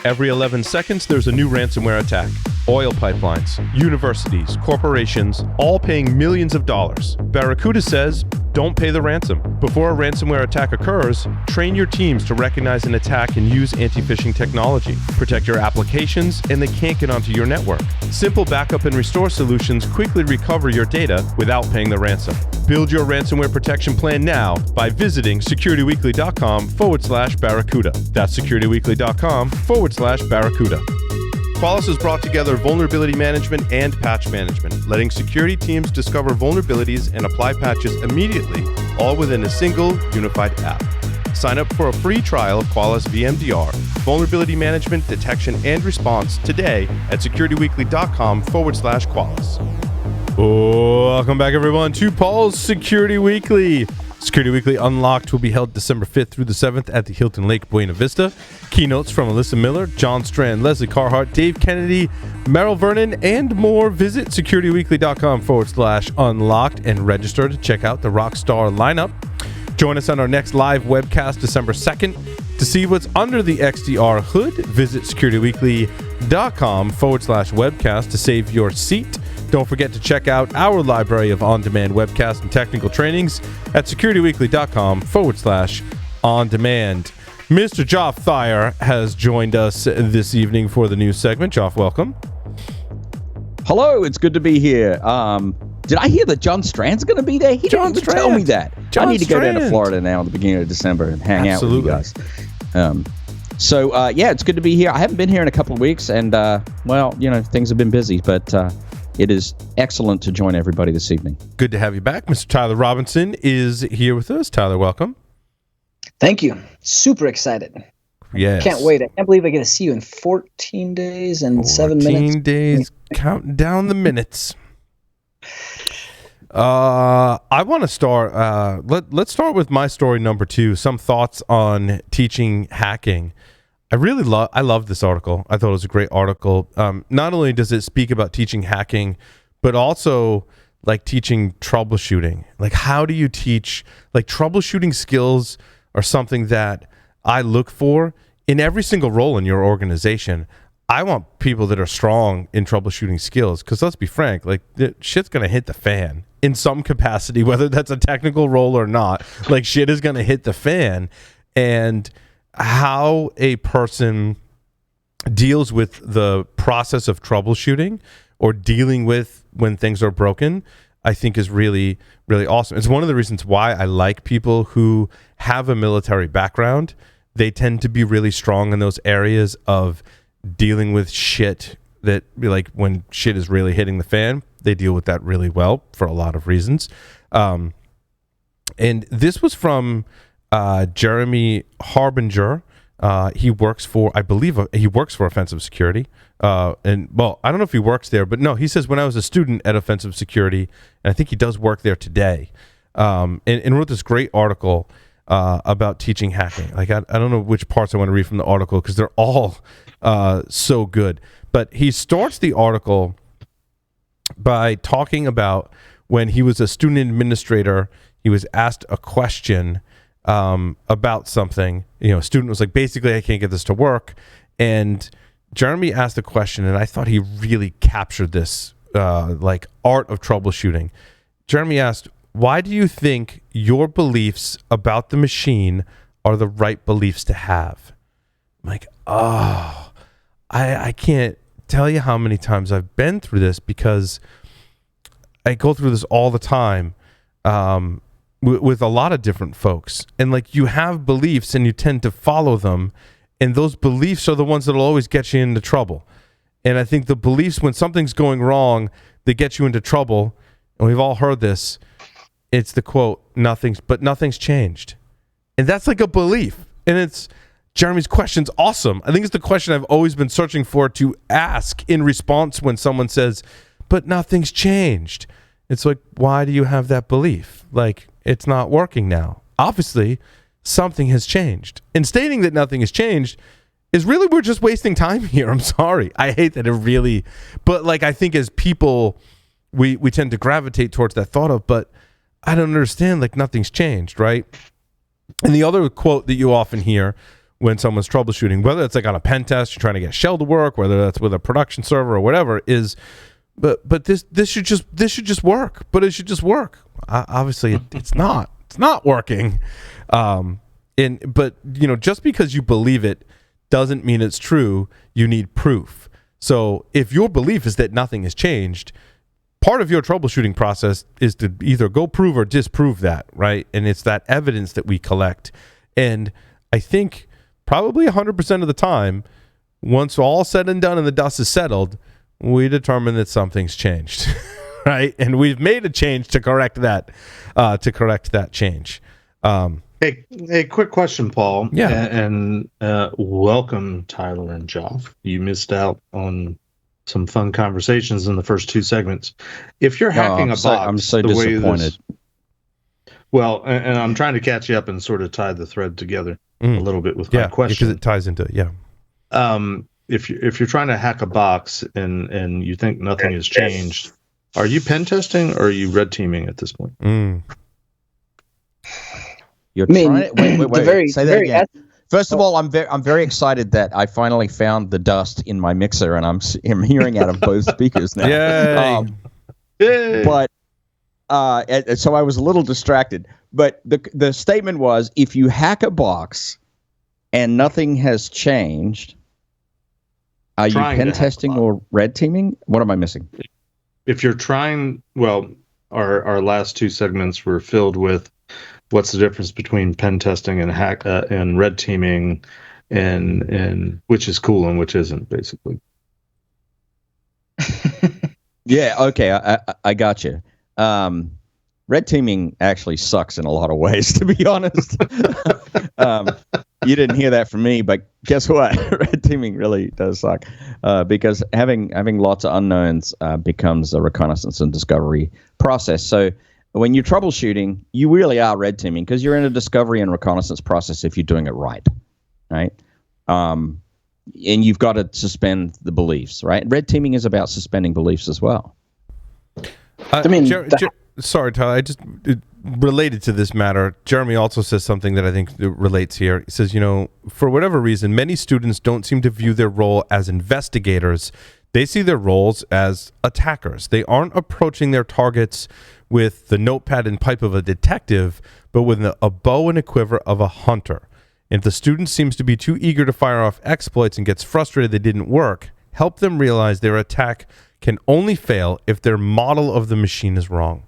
Every 11 seconds, there's a new ransomware attack. Oil pipelines, universities, corporations, all paying millions of dollars. Barracuda says, don't pay the ransom. Before a ransomware attack occurs, train your teams to recognize an attack and use anti-phishing technology. Protect your applications, and they can't get onto your network. Simple backup and restore solutions quickly recover your data without paying the ransom. Build your ransomware protection plan now by visiting securityweekly.com/Barracuda. That's securityweekly.com/Barracuda. Qualys has brought together vulnerability management and patch management, letting security teams discover vulnerabilities and apply patches immediately, all within a single, unified app. Sign up for a free trial of Qualys VMDR, vulnerability management, detection, and response today at securityweekly.com/Qualys. Welcome back, everyone, to Paul's Security Weekly. Security Weekly Unlocked will be held December 5th through the 7th at the Hilton Lake Buena Vista. Keynotes from Alyssa Miller, John Strand, Leslie Carhart, Dave Kennedy, Merrill Vernon, and more. Visit securityweekly.com/unlocked and register to check out the Rockstar lineup. Join us on our next live webcast December 2nd. To see what's under the XDR hood, visit securityweekly.com/webcast to save your seat. Don't forget to check out our library of on-demand webcasts and technical trainings at securityweekly.com/on-demand. Mr. Joff Thayer has joined us this evening for the news segment. Joff, welcome. Hello, it's good to be here. Did I hear that John Strand's going to be there? He didn't even tell me that. I need to go down to Florida now at the beginning of December and hang out with you guys. Yeah, it's good to be here. I haven't been here in a couple of weeks, and, things have been busy, but it is excellent to join everybody this evening. Good to have you back. Mr. Tyler Robinson is here with us. Tyler, welcome. Thank you. Super excited. Yes. Can't wait. I can't believe I get to see you in 14 days and 7 minutes. 14 days, counting down the minutes. I want to start. Let's start with my story number 2. Some thoughts on teaching hacking. I love this article. I thought it was a great article. Not only does it speak about teaching hacking, but also like teaching troubleshooting. Like, how do you teach? Like, troubleshooting skills are something that I look for in every single role in your organization. I want people that are strong in troubleshooting skills, because let's be frank, like, shit's gonna hit the fan in some capacity, whether that's a technical role or not. Like, shit is gonna hit the fan, and how a person deals with the process of troubleshooting or dealing with when things are broken, I think is really, really awesome. It's one of the reasons why I like people who have a military background. They tend to be really strong in those areas of dealing with shit that, like, when shit is really hitting the fan, they deal with that really well for a lot of reasons. And this was from Jeremy Harbinger. He works for, I believe, he works for Offensive Security. And, well, I don't know if he works there, but no, he says, when I was a student at Offensive Security, and I think he does work there today, and wrote this great article about teaching hacking. Like, I don't know which parts I want to read from the article, because they're all so good. But he starts the article by talking about when he was a student administrator, he was asked a question about something. A student was like, basically, I can't get this to work. And Jeremy asked a question, and I thought he really captured this like art of troubleshooting. Jeremy asked, why do you think your beliefs about the machine are the right beliefs to have? I'm like, I can't tell you how many times I've been through this, because I go through this all the time with a lot of different folks. And, like, you have beliefs and you tend to follow them, and those beliefs are the ones that will always get you into trouble. And I think the beliefs, when something's going wrong, they get you into trouble. And we've all heard this. It's the quote, nothing's changed. And that's like a belief. And it's Jeremy's question's awesome. I think it's the question I've always been searching for to ask in response when someone says, but nothing's changed. It's like, why do you have that belief? Like, it's not working now. Obviously, something has changed. And stating that nothing has changed is really, we're just wasting time here. I'm sorry. I hate that it really, but, like, I think as people, we tend to gravitate towards that thought of, but I don't understand, like, nothing's changed, right? And the other quote that you often hear when someone's troubleshooting, whether it's like on a pen test, you're trying to get shell to work, whether that's with a production server or whatever, is but this should just work. But it should just work. Obviously, it's not working. But just because you believe it doesn't mean it's true. You need proof. So if your belief is that nothing has changed, part of your troubleshooting process is to either go prove or disprove that, right? And it's that evidence that we collect. And I think probably 100% of the time, once all said and done and the dust is settled, we determine that something's changed, right? And we've made a change to correct that change. Hey, quick question, Paul. Yeah. And welcome, Tyler and Joff. You missed out on some fun conversations in the first 2 segments. If you're hacking a box, I'm so disappointed. Well, and I'm trying to catch you up and sort of tie the thread together a little bit with my question. Because it ties into it, yeah. If you're trying to hack a box and you think nothing has changed, are you pen testing or are you red teaming at this point? You're trying. Wait. Say that again. First of all, I'm very excited that I finally found the dust in my mixer, and I'm hearing out of both speakers now. Yay! But so I was a little distracted. But the statement was, if you hack a box and nothing has changed, are you pen testing or red teaming? What am I missing? If you're trying, well, our last 2 segments were filled with what's the difference between pen testing and and red teaming, and which is cool and which isn't, basically. Yeah. Okay. I got you. Red teaming actually sucks in a lot of ways, to be honest. You didn't hear that from me, but guess what? Red teaming really does suck because having lots of unknowns becomes a reconnaissance and discovery process. So when you're troubleshooting, you really are red teaming because you're in a discovery and reconnaissance process if you're doing it right? And you've got to suspend the beliefs, right? Red teaming is about suspending beliefs as well. Sorry, Tyler. Related to this matter, Jeremy also says something that I think relates here. He says, for whatever reason, many students don't seem to view their role as investigators. They see their roles as attackers. They aren't approaching their targets with the notepad and pipe of a detective, but with a bow and a quiver of a hunter. If the student seems to be too eager to fire off exploits and gets frustrated they didn't work, help them realize their attack can only fail if their model of the machine is wrong.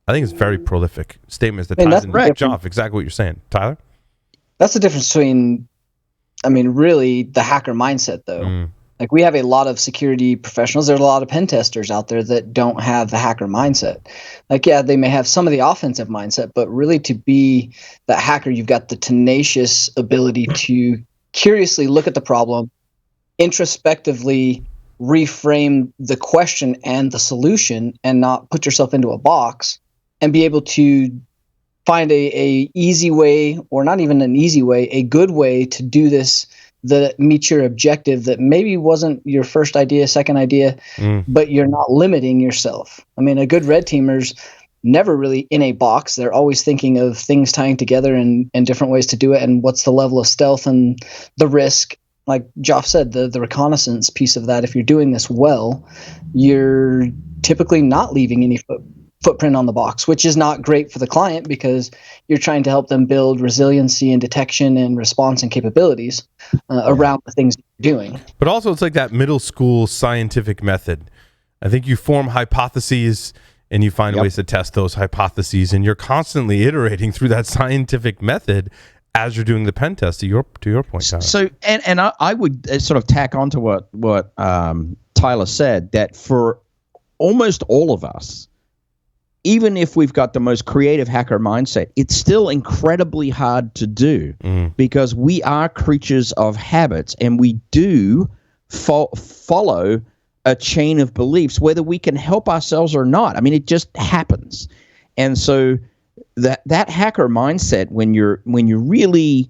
I think it's very prolific statements that ties into Joff, exactly what you're saying. Tyler? That's the difference between, really the hacker mindset, though. Like, we have a lot of security professionals. There's a lot of pen testers out there that don't have the hacker mindset. Like, yeah, they may have some of the offensive mindset, but really to be that hacker, you've got the tenacious ability to curiously look at the problem, introspectively reframe the question and the solution, and not put yourself into a box, and be able to find a easy way, or not even an easy way, a good way to do this that meets your objective that maybe wasn't your first idea, second idea, but you're not limiting yourself. A good red teamer's never really in a box. They're always thinking of things tying together and different ways to do it, and what's the level of stealth and the risk. Like Joff said, the reconnaissance piece of that, if you're doing this well, you're typically not leaving any footprint on the box, which is not great for the client because you're trying to help them build resiliency and detection and response and capabilities around the things you're doing. But also it's like that middle school scientific method. I think you form hypotheses and you find ways to test those hypotheses, and you're constantly iterating through that scientific method as you're doing the pen test, to your point, Tyler. So, and I would sort of tack on to what Tyler said, that for almost all of us, even if we've got the most creative hacker mindset, it's still incredibly hard to do because we are creatures of habits, and we do follow a chain of beliefs, whether we can help ourselves or not. It just happens. And so that hacker mindset, when you're really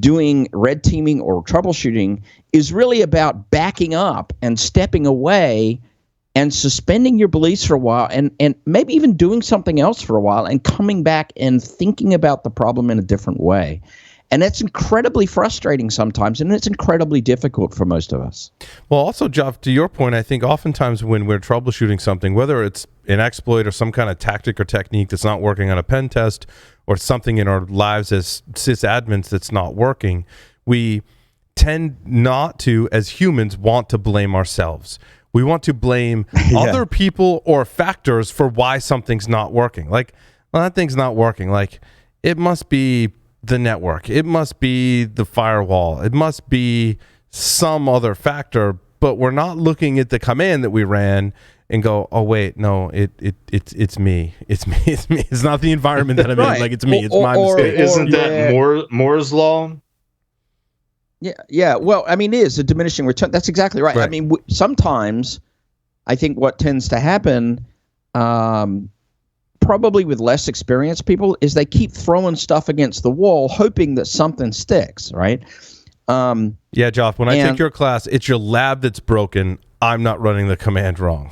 doing red teaming or troubleshooting, is really about backing up and stepping away and suspending your beliefs for a while, and maybe even doing something else for a while, and coming back and thinking about the problem in a different way. And that's incredibly frustrating sometimes, and it's incredibly difficult for most of us. Well, also, Jeff, to your point, I think oftentimes when we're troubleshooting something, whether it's an exploit or some kind of tactic or technique that's not working on a pen test, or something in our lives as sysadmins that's not working, we tend not to, as humans, want to blame ourselves. We want to blame other people or factors for why something's not working. Like, well, that thing's not working. Like, it must be the network. It must be the firewall. It must be some other factor. But we're not looking at the command that we ran and go, oh wait, no, it's me. It's me. It's me. It's not the environment that I'm in. Like, it's me. It's my mistake. Isn't that Moore's law? Yeah. Well, I mean, it is a diminishing return. That's exactly right. I mean, sometimes I think what tends to happen, probably with less experienced people, is they keep throwing stuff against the wall, hoping that something sticks, right? Yeah, Joff, when I take your class, it's your lab that's broken. I'm not running the command wrong.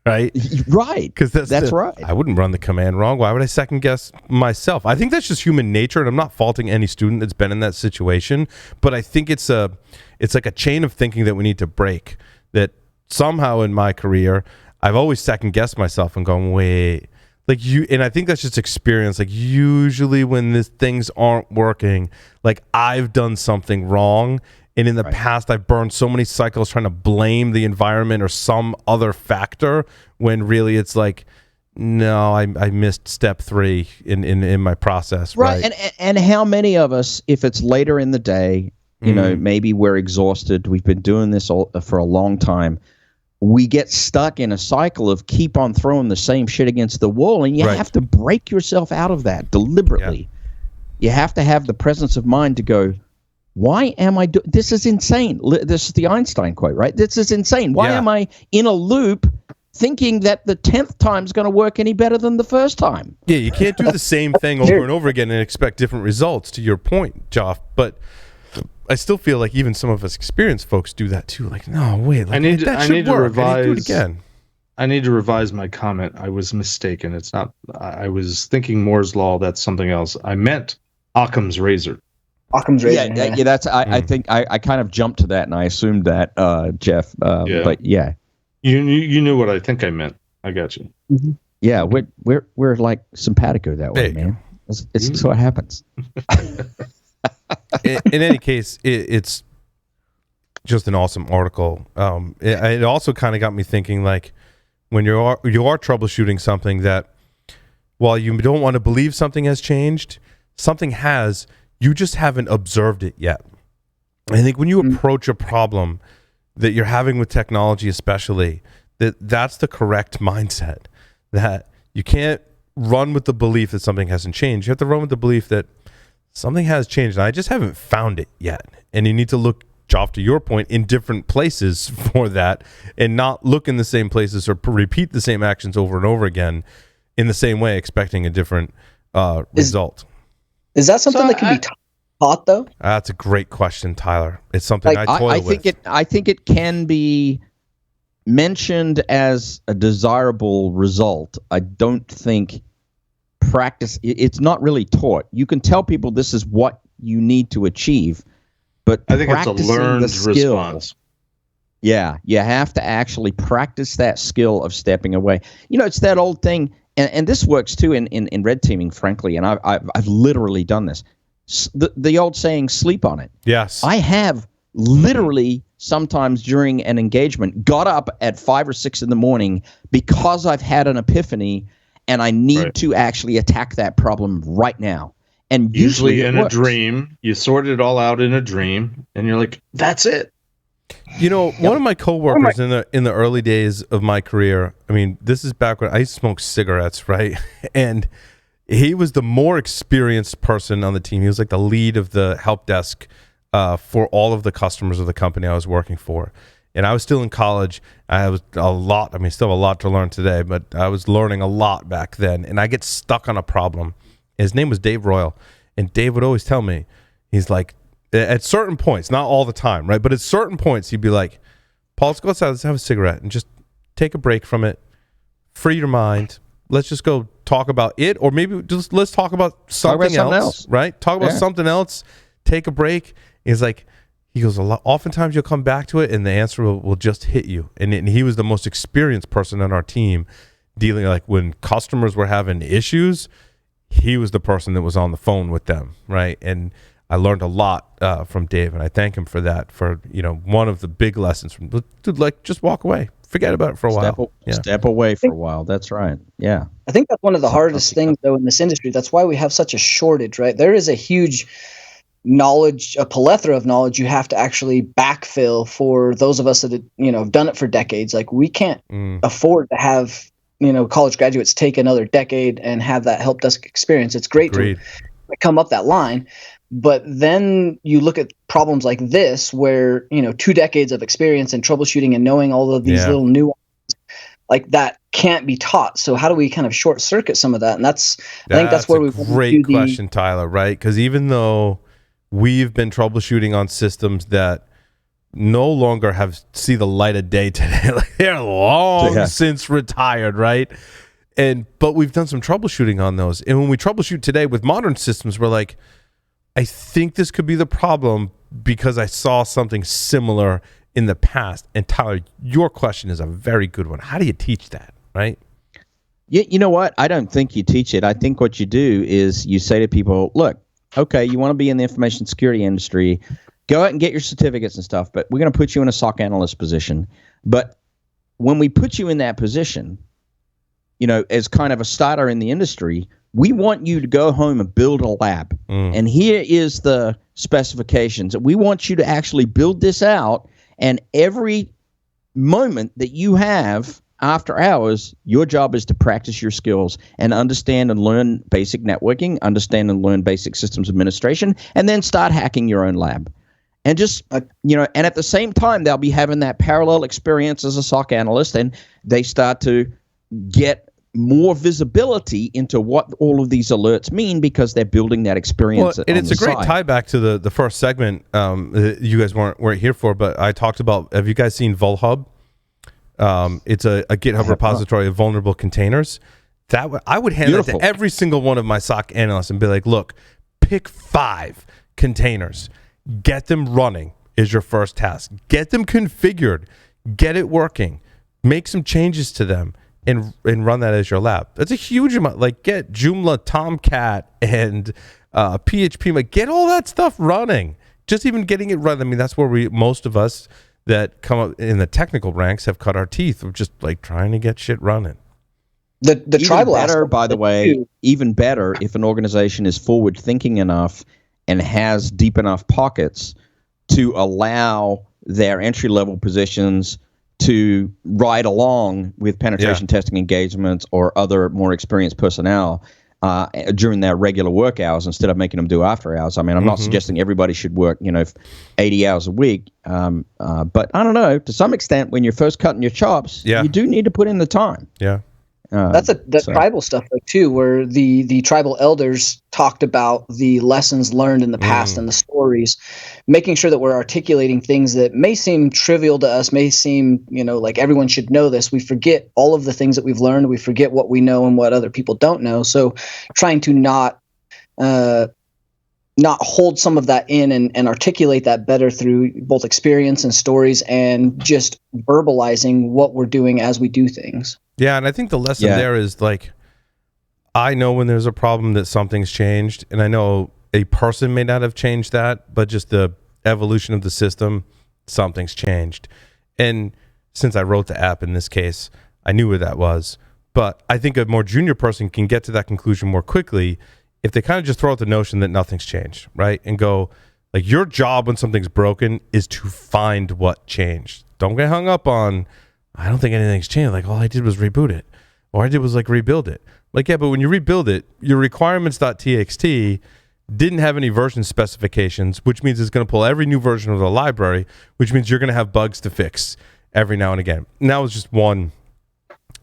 Right? Right. Because that's right. I wouldn't run the command wrong. Why would I second guess myself? I think that's just human nature, and I'm not faulting any student that's been in that situation, but I think it's like a chain of thinking that we need to break. That somehow in my career, I've always second guessed myself and gone, wait, like you, and I think that's just experience. Like, usually when things aren't working, like, I've done something wrong. And in the past, I've burned so many cycles trying to blame the environment or some other factor, when really it's like, no, I missed step 3 in my process. Right. And how many of us, if it's later in the day, you know, maybe we're exhausted, we've been doing this for a long time, we get stuck in a cycle of keep on throwing the same shit against the wall, and you have to break yourself out of that deliberately. Yeah. You have to have the presence of mind to go, why am I doing this? Is insane. This is the Einstein quote, right? This is insane. Why am I in a loop thinking that the 10th time is going to work any better than the first time? Yeah, you can't do the same thing over and over again and expect different results, to your point, Joff. But I still feel like even some of us experienced folks do that too. Like, no, wait, like, I need to revise. Do it again. I need to revise my comment. I was mistaken. It's not. I was thinking Moore's law. That's something else. I meant Occam's razor. Occam's razor. Yeah. That's. I think I kind of jumped to that, and I assumed that, Jeff. But yeah, you knew what I think I meant. I got you. Mm-hmm. Yeah, we're like simpatico that way, man. It's just what happens. In any case, it's just an awesome article. It also kind of got me thinking, like, when you are troubleshooting something, that while you don't want to believe something has changed, something has. You just haven't observed it yet. I think when you approach a problem that you're having with technology, especially, that's the correct mindset. That you can't run with the belief that something hasn't changed. You have to run with the belief that something has changed, and I just haven't found it yet. And you need to look, Joff, to your point, in different places for that, and not look in the same places or repeat the same actions over and over again in the same way, expecting a different result. Is that something that can be taught, though? That's a great question, Tyler. It's something I toil with. I think it can be mentioned as a desirable result. I don't think practice. It's not really taught. You can tell people this is what you need to achieve, but I think it's a learned response. Yeah, you have to actually practice that skill of stepping away. You know, it's that old thing. And this works too in red teaming, frankly. And I've literally done this. The old saying, sleep on it. Yes. I have literally sometimes during an engagement got up at 5 or 6 in the morning because I've had an epiphany and I need to actually attack that problem right now. And usually in a dream, you sort it all out in a dream, and you're like, that's it. You know, one of my coworkers in the early days of my career, I mean, this is back when I used to smoke cigarettes, right? And he was the more experienced person on the team. He was like the lead of the help desk for all of the customers of the company I was working for. And I was still in college. I was still have a lot to learn today, but I was learning a lot back then. And I get stuck on a problem. His name was Dave Royal. And Dave would always tell me, he's like, at certain points, not all the time, right? But at certain points, he'd be like, Paul, let's go outside, let's have a cigarette and just take a break from it. Free your mind. Let's just go talk about it, or maybe just let's talk about something else, right? Talk about something else. Take a break. He's like, he goes, oftentimes you'll come back to it and the answer will just hit you. And he was the most experienced person on our team dealing, like when customers were having issues, he was the person that was on the phone with them, right? And I learned a lot from Dave, and I thank him for that. For one of the big lessons from, dude, like just walk away, forget about it for a while. Step away for a while. That's right. Yeah, I think that's one of the hardest things, though, in this industry. That's why we have such a shortage, right? There is a huge knowledge, a plethora of knowledge you have to actually backfill for those of us that have done it for decades. Like we can't afford to have college graduates take another decade and have that help desk experience. It's great to come up that line. But then you look at problems like this where, 2 decades of experience and troubleshooting and knowing all of these little nuances like that can't be taught. So how do we kind of short circuit some of that? And I think that's where we great question, Tyler, right? Because even though we've been troubleshooting on systems that no longer see the light of day today, like they're long since retired, right? But we've done some troubleshooting on those. And when we troubleshoot today with modern systems, we're like, I think this could be the problem because I saw something similar in the past. And Tyler, your question is a very good one. How do you teach that, right? You know what? I don't think you teach it. I think what you do is you say to people, look, okay, you want to be in the information security industry, go out and get your certificates and stuff, but we're going to put you in a SOC analyst position. But when we put you in that position, as kind of a starter in the industry, we want you to go home and build a lab. And here is the specifications. We want you to actually build this out, and every moment that you have after hours, your job is to practice your skills and understand and learn basic networking, understand and learn basic systems administration, and then start hacking your own lab. And just, and at the same time, they'll be having that parallel experience as a SOC analyst, and they start to get more visibility into what all of these alerts mean because they're building that experience. And it's a great tie back to the first segment that you guys weren't here for, but I talked about, have you guys seen VulHub? It's a GitHub repository of vulnerable containers. I would hand that to every single one of my SOC analysts and be like, look, pick 5 containers. Get them running is your first task. Get them configured. Get it working. Make some changes to them and run that as your lab. That's a huge amount. Like get Joomla, Tomcat, and PHP. Like get all that stuff running. Just even getting it running. I mean, that's where most of us that come up in the technical ranks have cut our teeth of just like trying to get shit running. The tribal better, by the way, even better if an organization is forward thinking enough and has deep enough pockets to allow their entry level positions to ride along with penetration testing engagements or other more experienced personnel during their regular work hours instead of making them do after hours. I mean, I'm not suggesting everybody should work, 80 hours a week. But I don't know, to some extent, when you're first cutting your chops, you do need to put in the time. Yeah. That's tribal stuff too, where the tribal elders talked about the lessons learned in the past and the stories, making sure that we're articulating things that may seem trivial to us, may seem, like everyone should know this. We forget all of the things that we've learned. We forget what we know and what other people don't know. So trying to not hold some of that in and articulate that better through both experience and stories and just verbalizing what we're doing as we do things. Yeah, and I think the lesson there is like, I know when there's a problem that something's changed, and I know a person may not have changed that, but just the evolution of the system, something's changed. And since I wrote the app in this case, I knew what that was. But I think a more junior person can get to that conclusion more quickly if they kind of just throw out the notion that nothing's changed, right? And go, like, your job when something's broken is to find what changed. Don't get hung up on, I don't think anything's changed. Like, all I did was reboot it. All I did was, like, rebuild it. Like, yeah, but when you rebuild it, your requirements.txt didn't have any version specifications, which means it's going to pull every new version of the library, which means you're going to have bugs to fix every now and again. And that was just one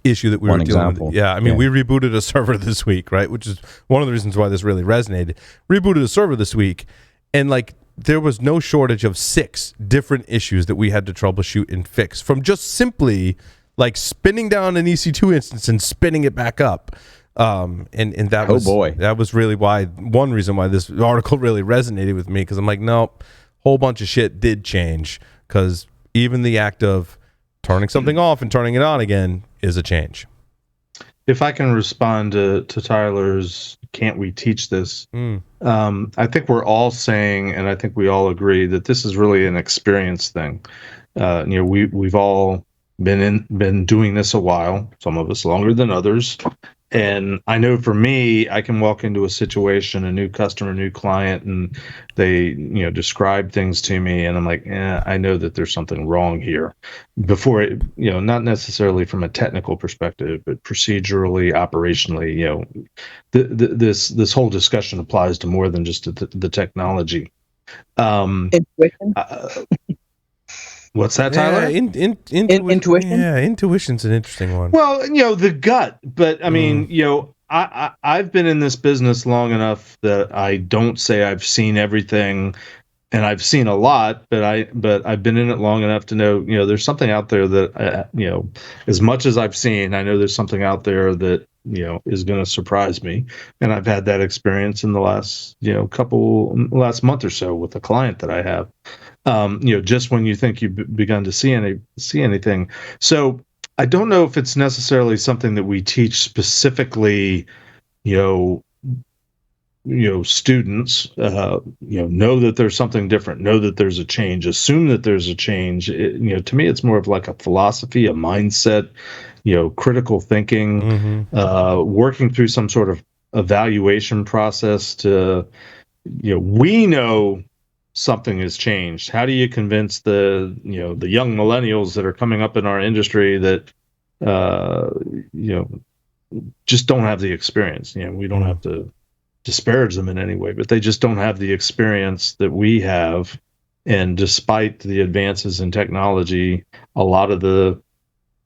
issue that we were dealing with. Yeah, I mean, we rebooted a server this week, right? Which is one of the reasons why this really resonated. Rebooted a server this week, and like there was no shortage of 6 different issues that we had to troubleshoot and fix from just simply like spinning down an EC2 instance and spinning it back up. And that boy, that was really one reason why this article really resonated with me, because I'm like, nope, whole bunch of shit did change, because even the act of turning something off and turning it on again is a change. If I can respond to Tyler's, can't we teach this? I think we're all saying, and I think we all agree, that this is really an experience thing. We've all been doing this a while, some of us longer than others. And I know for me, I can walk into a situation, a new customer, new client, and they, describe things to me, and I'm like, I know that there's something wrong here. Before it, not necessarily from a technical perspective, but procedurally, operationally, this whole discussion applies to more than just the technology. Intuition. What's that, Tyler? Intuition. Yeah, intuition's an interesting one. Well, the gut, but I mean, I've been in this business long enough that I don't say I've seen everything, and I've seen a lot, but I've been in it long enough to know, there's something out there that, as much as I've seen, I know there's something out there that, is going to surprise me. And I've had that experience in the last, last month or so with a client that I have. Just when you think you've begun to see anything. So I don't know if it's necessarily something that we teach specifically, students, know that there's something different, know that there's a change, assume that there's a change. To me, it's more of like a philosophy, a mindset, critical thinking, working through some sort of evaluation process to, we know something has changed. How do you convince the young millennials that are coming up in our industry that just don't have the experience? We don't have to disparage them in any way, but they just don't have the experience that we have. And despite the advances in technology, a lot of the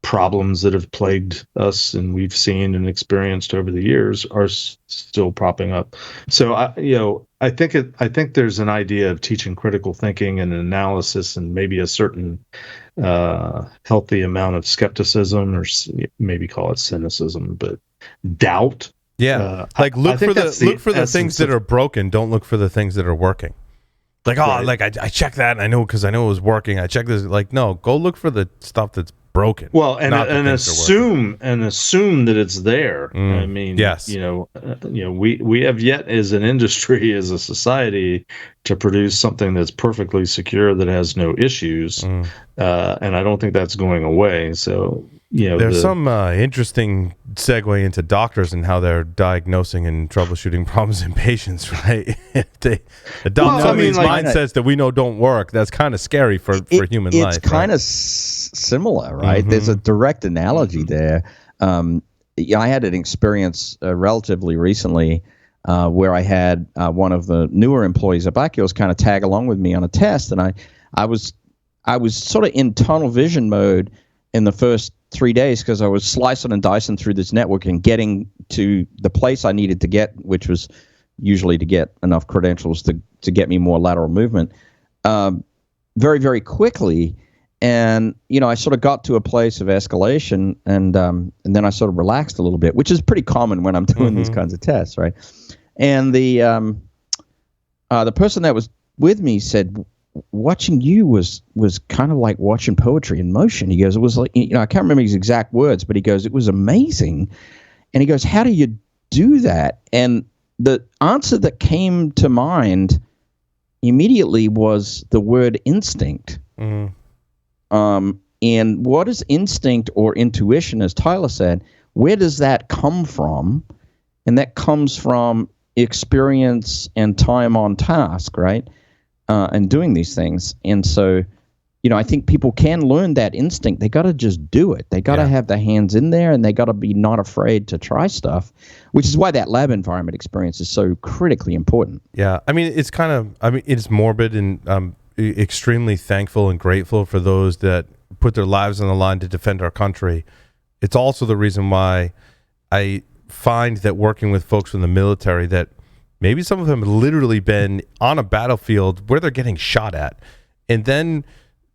problems that have plagued us and we've seen and experienced over the years are still popping up. So I think there's an idea of teaching critical thinking and analysis, and maybe a certain healthy amount of skepticism, or maybe call it cynicism, but doubt. Yeah, look for the things that are broken. Don't look for the things that are working. I checked that and I know, because I know it was working. I checked this. No, go look for the stuff that's broken. Well, and assume that it's there. I mean, yes, we have yet as an industry, as a society, to produce something that's perfectly secure, that has no issues, and I don't think that's going away. So there's some interesting segue into doctors and how they're diagnosing and troubleshooting problems in patients, right? If they adopt some of these mindsets that we know don't work, that's kind of scary for human life. It's kind of similar, right? Mm-hmm. There's a direct analogy there. I had an experience relatively recently where I had one of the newer employees at Blackheels kind of tag along with me on a test, and I was sort of in tunnel vision mode in the first 3 days, because I was slicing and dicing through this network and getting to the place I needed to get, which was usually to get enough credentials to get me more lateral movement very, very quickly. And, I sort of got to a place of escalation, and then I sort of relaxed a little bit, which is pretty common when I'm doing these kinds of tests, right? And the person that was with me said, watching you was kind of like watching poetry in motion. He goes, it was like, I can't remember his exact words, but he goes, it was amazing. And he goes, how do you do that? And the answer that came to mind immediately was the word instinct. And what is instinct or intuition, as Tyler said? Where does that come from? And that comes from experience and time on task, right? And doing these things. And so, I think people can learn that instinct. They got to just do it. They got to have their hands in there, and they got to be not afraid to try stuff, which is why that lab environment experience is so critically important. Yeah. I mean, it's morbid, and I'm extremely thankful and grateful for those that put their lives on the line to defend our country. It's also the reason why I find that working with folks from the military, that maybe some of them have literally been on a battlefield where they're getting shot at. And then,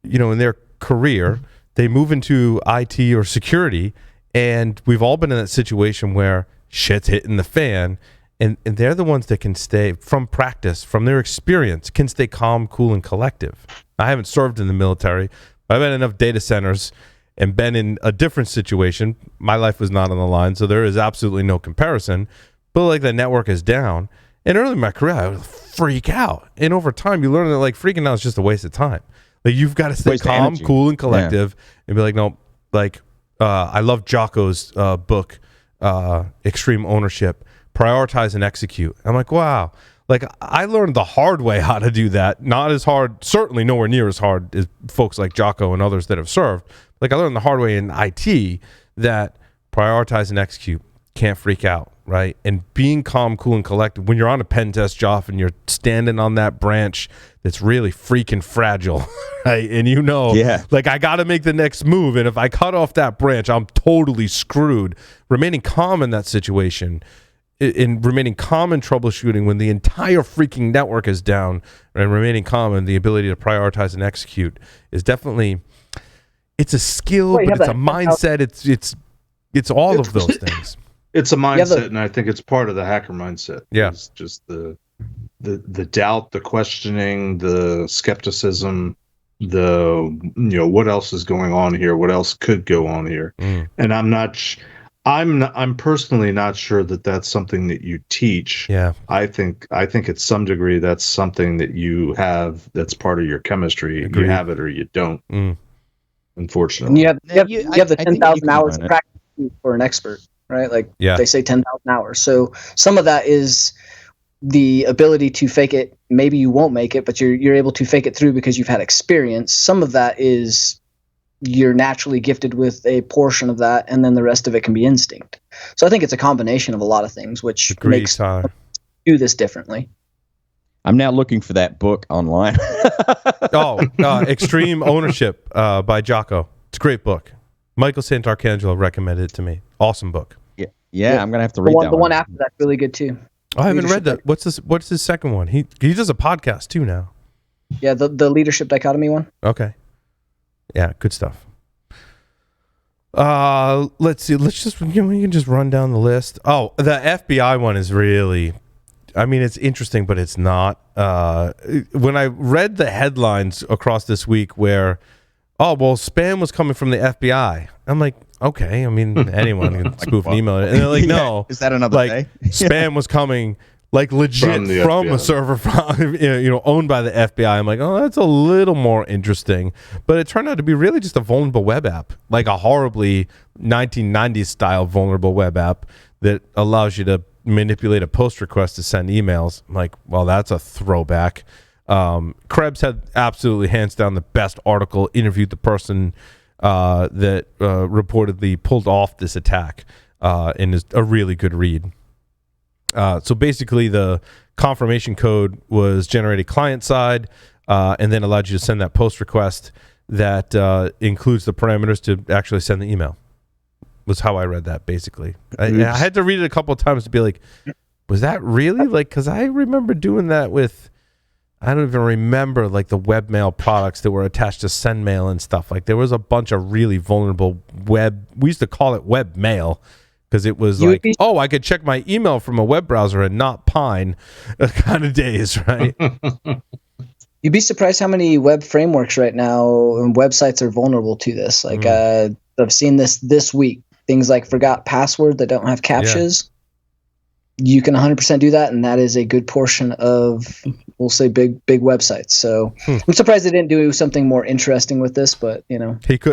in their career, they move into IT or security. And we've all been in that situation where shit's hitting the fan. And they're the ones that can stay, from practice, from their experience, can stay calm, cool, and collective. I haven't served in the military, but I've been in enough data centers and been in a different situation. My life was not on the line, so there is absolutely no comparison. But like the network is down. And early in my career, I would freak out. And over time, you learn that like freaking out is just a waste of time. Like you've got to stay calm, cool, and collective, and be like, no, like I love Jocko's book, Extreme Ownership. Prioritize and execute. I'm like, wow. Like I learned the hard way how to do that. Not as hard, certainly nowhere near as hard as folks like Jocko and others that have served. Like I learned the hard way in IT that prioritize and execute. Can't freak out, right? And being calm, cool, and collected when you're on a pen test job and you're standing on that branch that's really freaking fragile, right? And you know, like I got to make the next move. And if I cut off that branch, I'm totally screwed. Remaining calm in that situation, in remaining calm in troubleshooting when the entire freaking network is down, and remaining calm and the ability to prioritize and execute is definitely, it's a skill, but it's a mindset. It's all of those things. It's a mindset, and I think it's part of the hacker mindset. Yeah, it's just the doubt, the questioning, the skepticism, what else is going on here? What else could go on here? And I'm personally not sure that that's something that you teach. Yeah, I think at some degree that's something that you have. That's part of your chemistry. Agreed. You have it or you don't. Unfortunately, and you have the 10,000 hours of practice for an expert, right? Like they say 10,000 hours. So some of that is the ability to fake it. Maybe you won't make it, but you're able to fake it through because you've had experience. Some of that is you're naturally gifted with a portion of that, and then the rest of it can be instinct. So I think it's a combination of a lot of things, which makes do this differently. I'm now looking for that book online. Extreme Ownership by Jocko. It's a great book. Michael Santarcangelo recommended it to me. Awesome book. Yeah, I'm gonna have to read that. The one after that's really good too. I haven't read that. What's his second one? He does a podcast too now. Yeah, the leadership dichotomy one. Okay. Yeah, good stuff. Let's see. Let's just we can just run down the list. Oh, the FBI one is really, I mean, it's interesting, but it's not. When I read the headlines across this week where, spam was coming from the FBI. I'm like, okay. I mean, anyone can spoof an email. And they're like, no. Is that another day? Spam was coming like legit from a server owned by the FBI. I'm like, oh, that's a little more interesting. But it turned out to be really just a vulnerable web app, like a horribly 1990s style vulnerable web app that allows you to manipulate a post request to send emails. I'm like, well, that's a throwback. Krebs had absolutely hands down the best article, interviewed the person that reportedly pulled off this attack, and is a really good read. So basically the confirmation code was generated client side, and then allowed you to send that post request that includes the parameters to actually send the email. Was how I read that basically. I had to read it a couple of times to be like, was that really? Like, because I remember doing that with, I don't even remember like the webmail products that were attached to SendMail and stuff. Like there was a bunch of really vulnerable we used to call it web mail. Because it was I could check my email from a web browser and not Pine kind of days, right? You'd be surprised how many web frameworks right now and websites are vulnerable to this. Like I've seen this week. Things like forgot password that don't have captchas. Yeah. You can 100% do that, and that is a good portion of, we'll say, big websites. So I'm surprised they didn't do something more interesting with this, but they could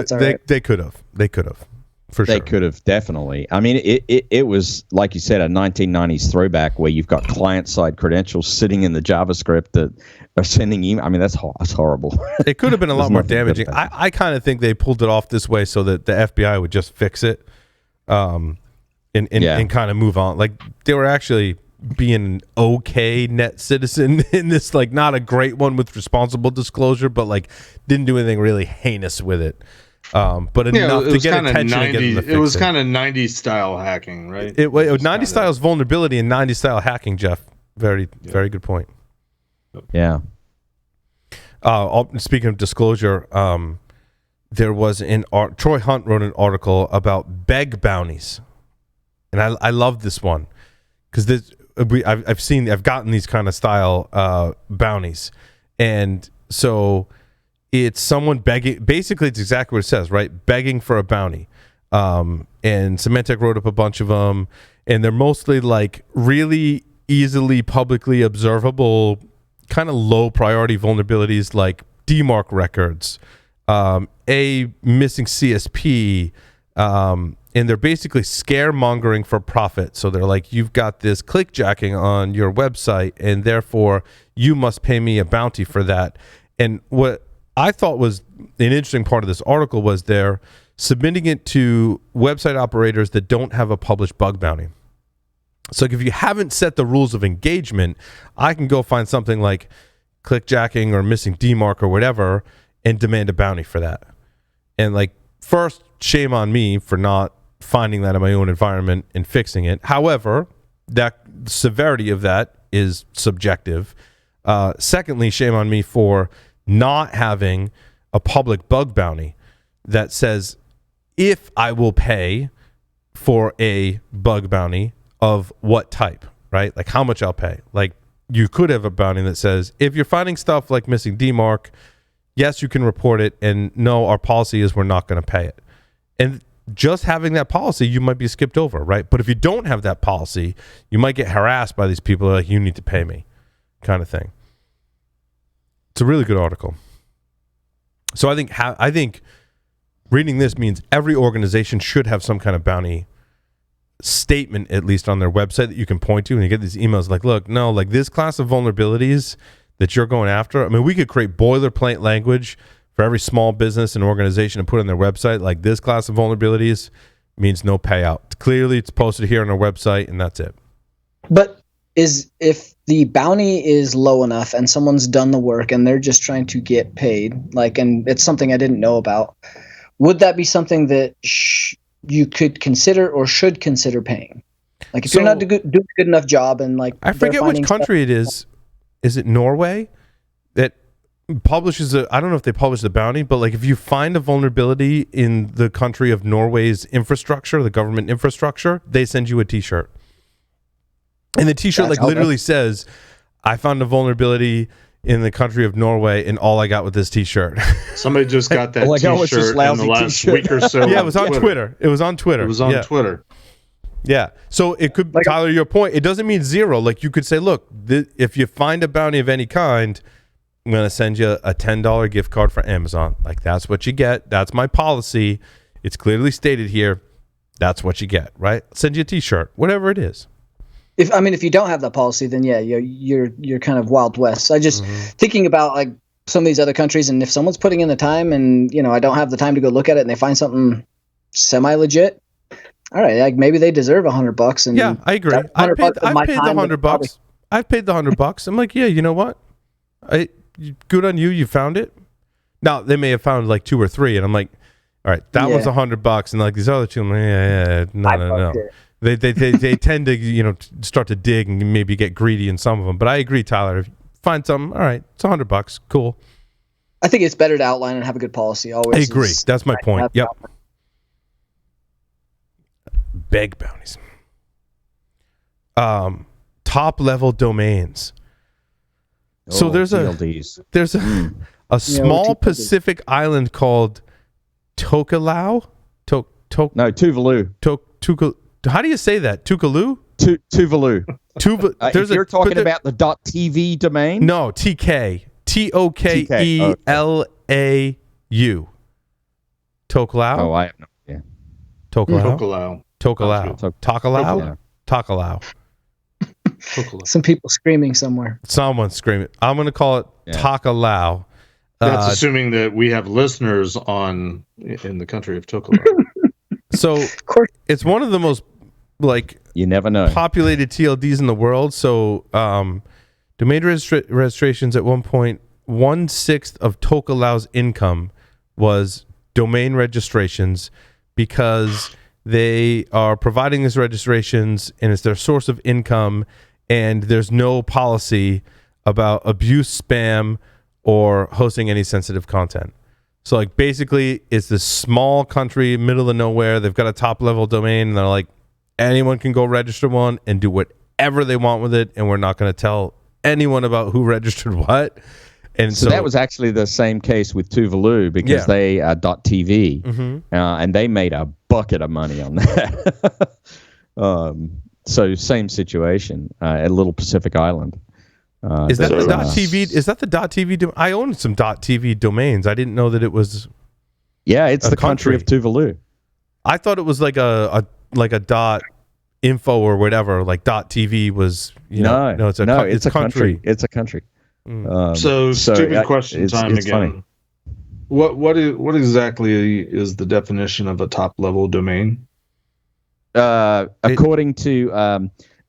have. For sure. They could have, definitely. I mean, it was, like you said, a 1990s throwback where you've got client-side credentials sitting in the JavaScript that are sending email. I mean, that's horrible. It could have been a lot more damaging. I kind of think they pulled it off this way so that the FBI would just fix it and kind of move on. Like, they were actually being an okay net citizen in this, like, not a great one with responsible disclosure, but, like, didn't do anything really heinous with it. But enough to get attention and get them to fix it. It was kind of 90s style hacking, right? It 90s style is vulnerability and 90s style hacking, Jeff. Very good point. Yeah. Speaking of disclosure, there was Troy Hunt wrote an article about beg bounties. And I love this one because I've gotten these kind of style bounties. And so it's someone begging, basically it's exactly what it says, right? Begging for a bounty. And Symantec wrote up a bunch of them, and they're mostly like really easily publicly observable, kind of low priority vulnerabilities like DMARC records, a missing CSP, and they're basically scaremongering for profit. So they're like, you've got this clickjacking on your website, and therefore you must pay me a bounty for that. And what I thought was an interesting part of this article was they're submitting it to website operators that don't have a published bug bounty. So if you haven't set the rules of engagement, I can go find something like clickjacking or missing DMARC or whatever and demand a bounty for that. And like, first, shame on me for not finding that in my own environment and fixing it. However, that severity of that is subjective. Secondly, shame on me for not having a public bug bounty that says, if I will pay for a bug bounty of what type, right? Like how much I'll pay. Like you could have a bounty that says, if you're finding stuff like missing DMARC, yes, you can report it. And no, our policy is we're not going to pay it. And just having that policy, you might be skipped over, right? But if you don't have that policy, you might get harassed by these people like, you need to pay me kind of thing. It's a really good article. So I think reading this means every organization should have some kind of bounty statement, at least on their website, that you can point to. And you get these emails like, look, no, like this class of vulnerabilities that you're going after. I mean, we could create boilerplate language for every small business and organization and put on their website, like this class of vulnerabilities means no payout. Clearly, it's posted here on our website, and that's it. But if the bounty is low enough and someone's done the work and they're just trying to get paid, like, and it's something I didn't know about, would that be something that you could consider or should consider paying? Like, if you're not doing a good enough job, and like, I forget which country it is. Is it Norway that publishes I don't know if they publish the bounty, but like if you find a vulnerability in the country of Norway's infrastructure, the government infrastructure, they send you a t-shirt. And the t-shirt literally says, I found a vulnerability in the country of Norway, and all I got with this t-shirt. Somebody just got that t-shirt in the last week or so. Yeah, it was on Twitter. It was on Twitter. Yeah. So it could, like, Tyler, your point, it doesn't mean zero. Like you could say, look, if you find a bounty of any kind, I'm going to send you a $10 gift card for Amazon. Like that's what you get. That's my policy. It's clearly stated here. That's what you get, right? Send you a t-shirt, whatever it is. If you don't have that policy, then yeah, you're kind of Wild West. I just thinking about like some of these other countries, and if someone's putting in the time, and I don't have the time to go look at it, and they find something semi-legit, all right, like maybe they deserve $100. And yeah, I agree. I've paid the $100. I've paid the $100. I'm like, yeah, you know what? Good on you. You found it. Now they may have found like 2 or 3, and I'm like, all right, that was $100, and like these other 2, I'm like, no. They tend to start to dig and maybe get greedy in some of them. But I agree, Tyler. If you find something, all right, it's $100, cool. I think it's better to outline and have a good policy. Always. I agree. That's my point. Yep. Beg bounties. Top level domains. So there's TLDs. a small Pacific island called Tokelau. Tuvalu. How do you say that? Tuvalu? Tuvalu. If you're talking about the .tv domain? No, TK. TOKELAU. Tokelau? Oh, I have no idea. Tokelau. Some people screaming somewhere. Someone's screaming. I'm going to call it Tokelau. That's assuming that we have listeners in the country of Tokelau. So it's one of the most you never know populated TLDs in the world. So domain registrations at one point, 1/6 of Tokelau's income was domain registrations, because they are providing these registrations and it's their source of income, and there's no policy about abuse, spam, or hosting any sensitive content. So like basically it's this small country, middle of nowhere. They've got a top level domain, and they're like, anyone can go register one and do whatever they want with it, and we're not going to tell anyone about who registered what. And so that was actually the same case with Tuvalu, because they .tv, and they made a bucket of money on that. So same situation at Little Pacific Island. Is that the .tv? Is that the .tv? I own some .tv domains. I didn't know that it was. Yeah, it's the country of Tuvalu. I thought it was like a .info or whatever. Like .tv was. No, it's a country. It's a country. So stupid question time again. Funny. What exactly is the definition of a top level domain? According to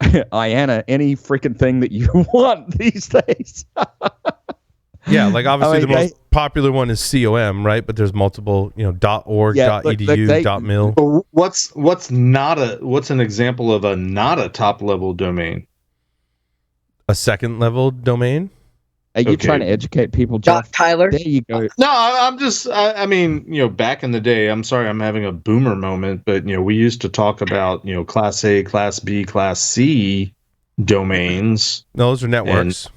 IANA, any freaking thing that you want these days. Yeah, like obviously the most popular one is .com, right? But there's multiple, .org, .edu, .mil. What's an example of a not a top level domain? A second level domain? Are you trying to educate people, Jeff? Tyler? There you go. No, I mean, back in the day, I'm sorry, I'm having a boomer moment, but, we used to talk about, Class A, Class B, Class C domains. No, those are networks.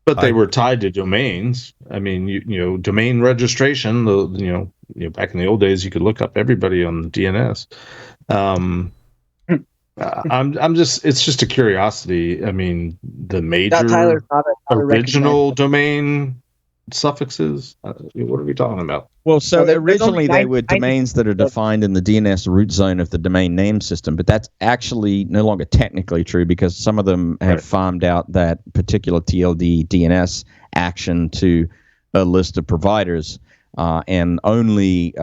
But they were tied to domains. I mean, domain registration, back in the old days, you could look up everybody on the DNS. It's just a curiosity. I mean, the major original domain suffixes. What are we talking about? Well, so originally they were domains that are defined in the DNS root zone of the domain name system, but that's actually no longer technically true, because some of them have farmed out that particular TLD DNS action to a list of providers, and only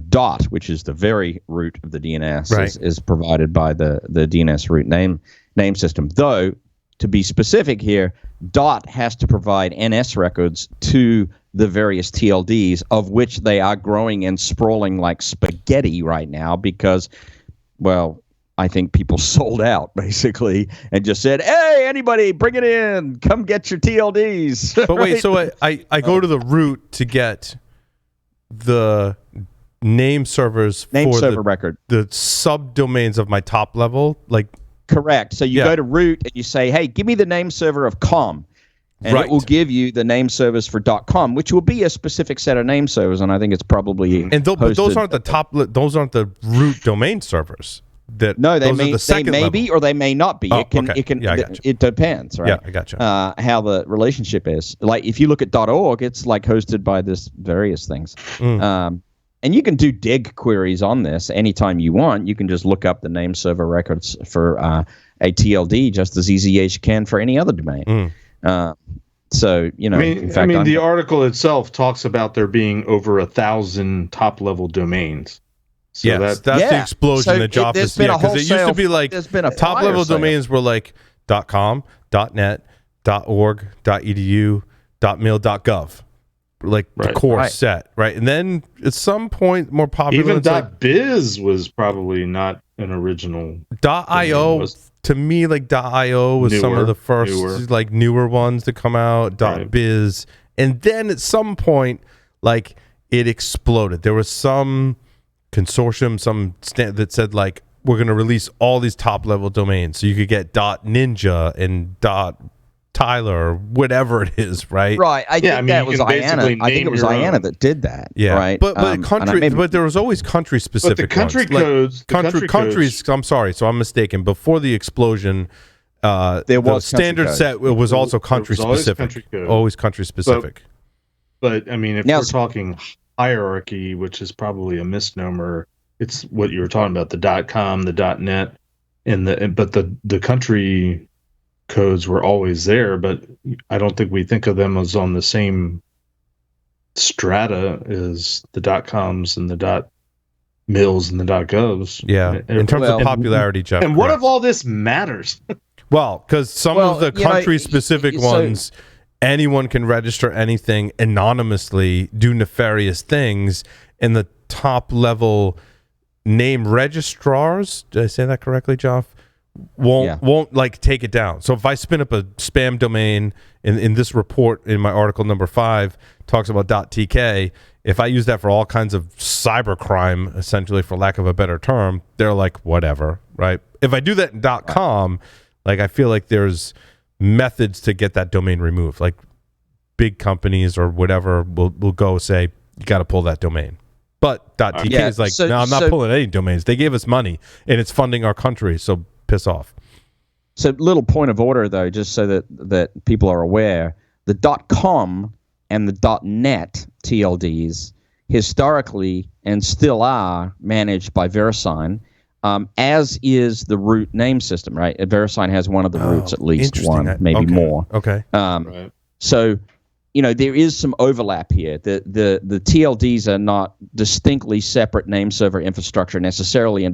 dot, which is the very root of the DNS, is provided by the DNS root name system. Though, to be specific here, dot has to provide NS records to the various TLDs, of which they are growing and sprawling like spaghetti right now, because, well, I think people sold out, basically, and just said, hey, anybody, bring it in. Come get your TLDs. But wait, so I go to the root to get the name server record, the subdomains of my top level, like correct. So you go to root and you say, hey, give me the name server of com, and it will give you the name servers for .com, which will be a specific set of name servers, and I think it's probably but those aren't the top. Those aren't the root domain servers. They may be or they may not be. It depends, right? Yeah, I gotcha. How the relationship is. Like if you look at .org, it's like hosted by this various things. And you can do dig queries on this anytime you want. You can just look up the name server records for a TLD just as easy as you can for any other domain. So, the article itself talks about there being over 1,000 top level domains. So that's the explosion that Joff is seeing. Because it used to be like top level domains were like .com, .net, .org, .edu, .mil, .gov. Like the core set, right? And then at some point, more popular. Even .biz was probably not an original. .io to me, like .io was some of the first newer ones to come out. .biz, and then at some point, like it exploded. There was some consortium, that said like we're going to release all these top level domains, so you could get .ninja and Tyler or whatever it is, right? Right. I think that was IANA. I think it was IANA that did that. Yeah. Right. But but there was always country specific. But the country ones. codes, countries. I'm sorry, so I'm mistaken. Before the explosion, there was standard set. It was also country specific. Always country specific. But I mean, if we're talking hierarchy, which is probably a misnomer, it's what you were talking about: the .com, the .net, but the country codes were always there, but I don't think we think of them as on the same strata as the .coms and the .mils and the .govs. Yeah, in terms of popularity, Jeff. And what if all this matters? Well, because some of the country-specific ones, anyone can register anything anonymously, do nefarious things, and the top-level name registrars, did I say that correctly, Jeff? won't like take it down. So if I spin up a spam domain in this report in my article number 5 talks about .tk, if I use that for all kinds of cybercrime, essentially for lack of a better term, they're like whatever, right? If I do that in .com, like I feel like there's methods to get that domain removed. Like big companies or whatever will go say you got to pull that domain. But .tk is like, no, I'm not pulling any domains. They gave us money and it's funding our country, so piss off. So little point of order though, just so that people are aware, the .com and the .net TLDs historically and still are managed by VeriSign, as is the root name system, right? VeriSign has one of the roots, at least one, maybe more. Okay. Right. So, there is some overlap here. The TLDs are not distinctly separate name server infrastructure necessarily in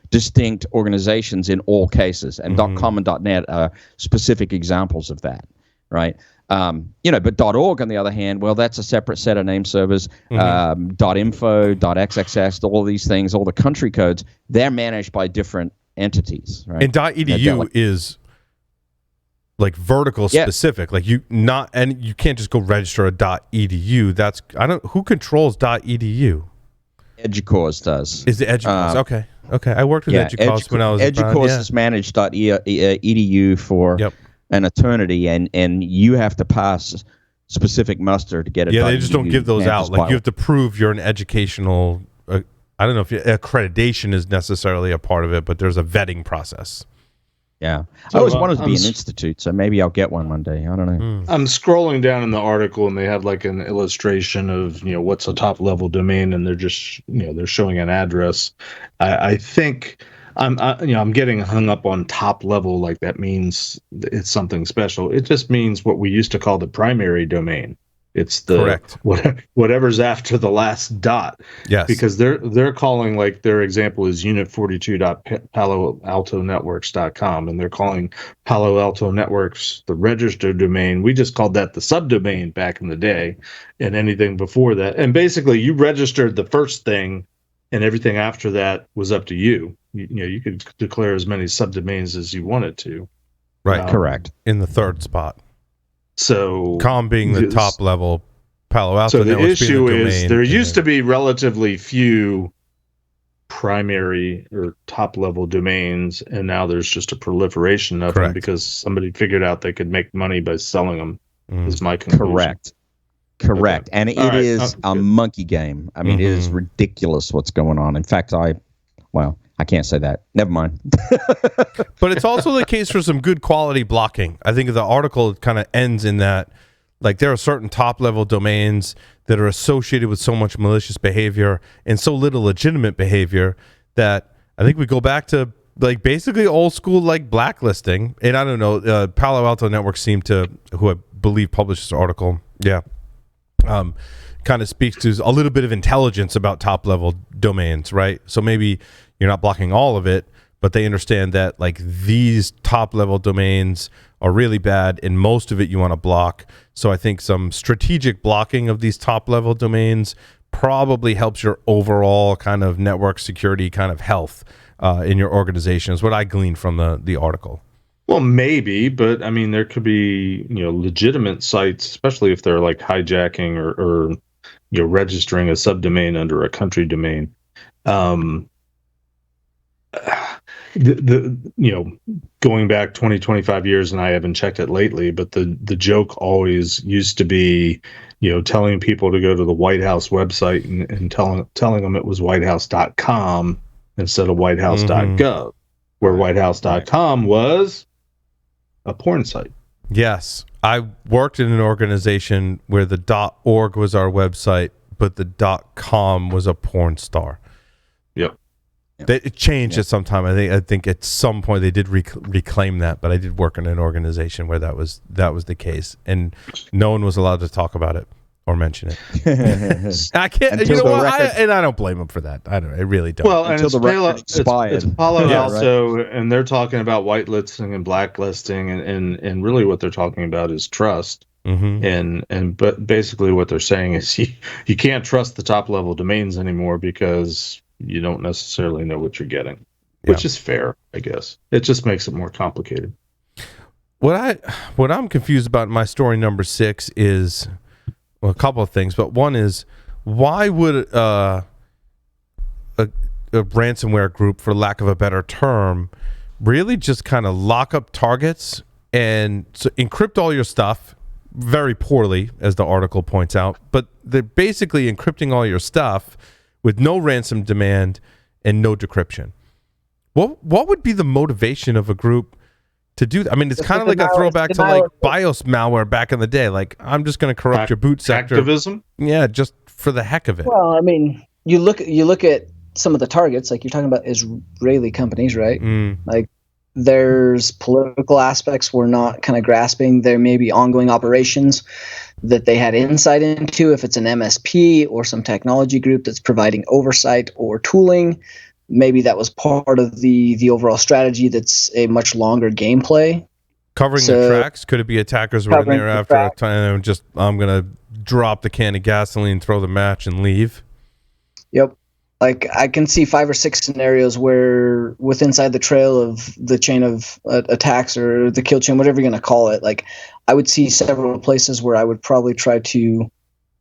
distinct organizations in all cases, and .com and .net are specific examples of that, right? But .org on the other hand, well, that's a separate set of name servers. .info, .xxx, all these things, all the country codes, they're managed by different entities, right? And .edu is like vertical specific. Like you can't just go register a .edu. Who controls .edu? Educause does. Is it Educause? Okay. I worked with Educause when I was Educause has managed .edu for an eternity, and you have to pass specific muster to get it. Yeah, they just don't give those out. Like you have to prove you're an educational. I don't know if accreditation is necessarily a part of it, but there's a vetting process. Yeah, I always wanted to be an institute, so maybe I'll get one day. I don't know. I'm scrolling down in the article, and they have like an illustration of what's a top level domain, and they're just they're showing an address. I think I'm getting hung up on top level, like that means it's something special. It just means what we used to call the primary domain. It's the correct whatever's after the last dot. Yes, because they're calling, like their example is unit42.paloaltonetworks.com, and they're calling Palo Alto Networks the registered domain. We just called that the subdomain back in the day, and anything before that. And basically, you registered the first thing, and everything after that was up to you. You could declare as many subdomains as you wanted to. Right, correct. In the third spot. So COM being the top level, Palo Alto. So the issue is there used to be relatively few primary or top level domains, and now there's just a proliferation of them because somebody figured out they could make money by selling them. Is my conclusion. Correct. And it is a monkey game. I mean, it is ridiculous what's going on. In fact, I can't say that. Never mind. But it's also the case for some good quality blocking. I think the article kind of ends in that, like, there are certain top level domains that are associated with so much malicious behavior and so little legitimate behavior that I think we go back to like basically old school like blacklisting. And I don't know, Palo Alto Networks seemed to, who I believe published this article, kind of speaks to a little bit of intelligence about top level domains, right? So maybe you're not blocking all of it, but they understand that like these top level domains are really bad and most of it you want to block. So I think some strategic blocking of these top level domains probably helps your overall kind of network security kind of health in your organization is what I gleaned from the article. Well, maybe, but I mean, there could be, legitimate sites, especially if they're like hijacking or registering a subdomain under a country domain. Going back 20, 25 years, and I haven't checked it lately, but the joke always used to be, telling people to go to the White House website and telling them it was whitehouse.com instead of whitehouse.gov, where whitehouse.com was a porn site. Yes. I worked in an organization where the .org was our website, but the .com was a porn star. Yep. It changed at some time. I think at some point they did reclaim that, but I did work in an organization where that was the case, and no one was allowed to talk about it or mention it. I can't. You know what? I don't blame them for that. I really don't. Well, and it's Palo Alto, and they're talking about whitelisting and blacklisting, and really what they're talking about is trust. But basically what they're saying is you can't trust the top level domains anymore because you don't necessarily know what you're getting, which is fair. I guess it just makes it more complicated. What I'm confused about in my story number 6 is, well, a couple of things, but one is, why would a ransomware group, for lack of a better term, really just kind of lock up targets and so encrypt all your stuff very poorly, as the article points out, but they're basically encrypting all your stuff with no ransom demand and no decryption. What would be the motivation of a group to do that? I mean, it's kind of like a throwback to like BIOS malware back in the day. Like, I'm just going to corrupt your boot sector. Activism? Yeah, just for the heck of it. Well, I mean, you look at some of the targets, like you're talking about Israeli companies, right? Like, there's political aspects we're not kind of grasping. There may be ongoing operations that they had insight into, if it's an MSP or some technology group that's providing oversight or tooling. Maybe that was part of the overall strategy. That's a much longer gameplay. Covering the tracks. Could it be attackers were in there after a time and I'm going to drop the can of gasoline, throw the match, and leave? Yep. Like, I can see 5 or 6 scenarios where, with inside the trail of the chain of attacks or the kill chain, whatever you're going to call it, like, I would see several places where I would probably try to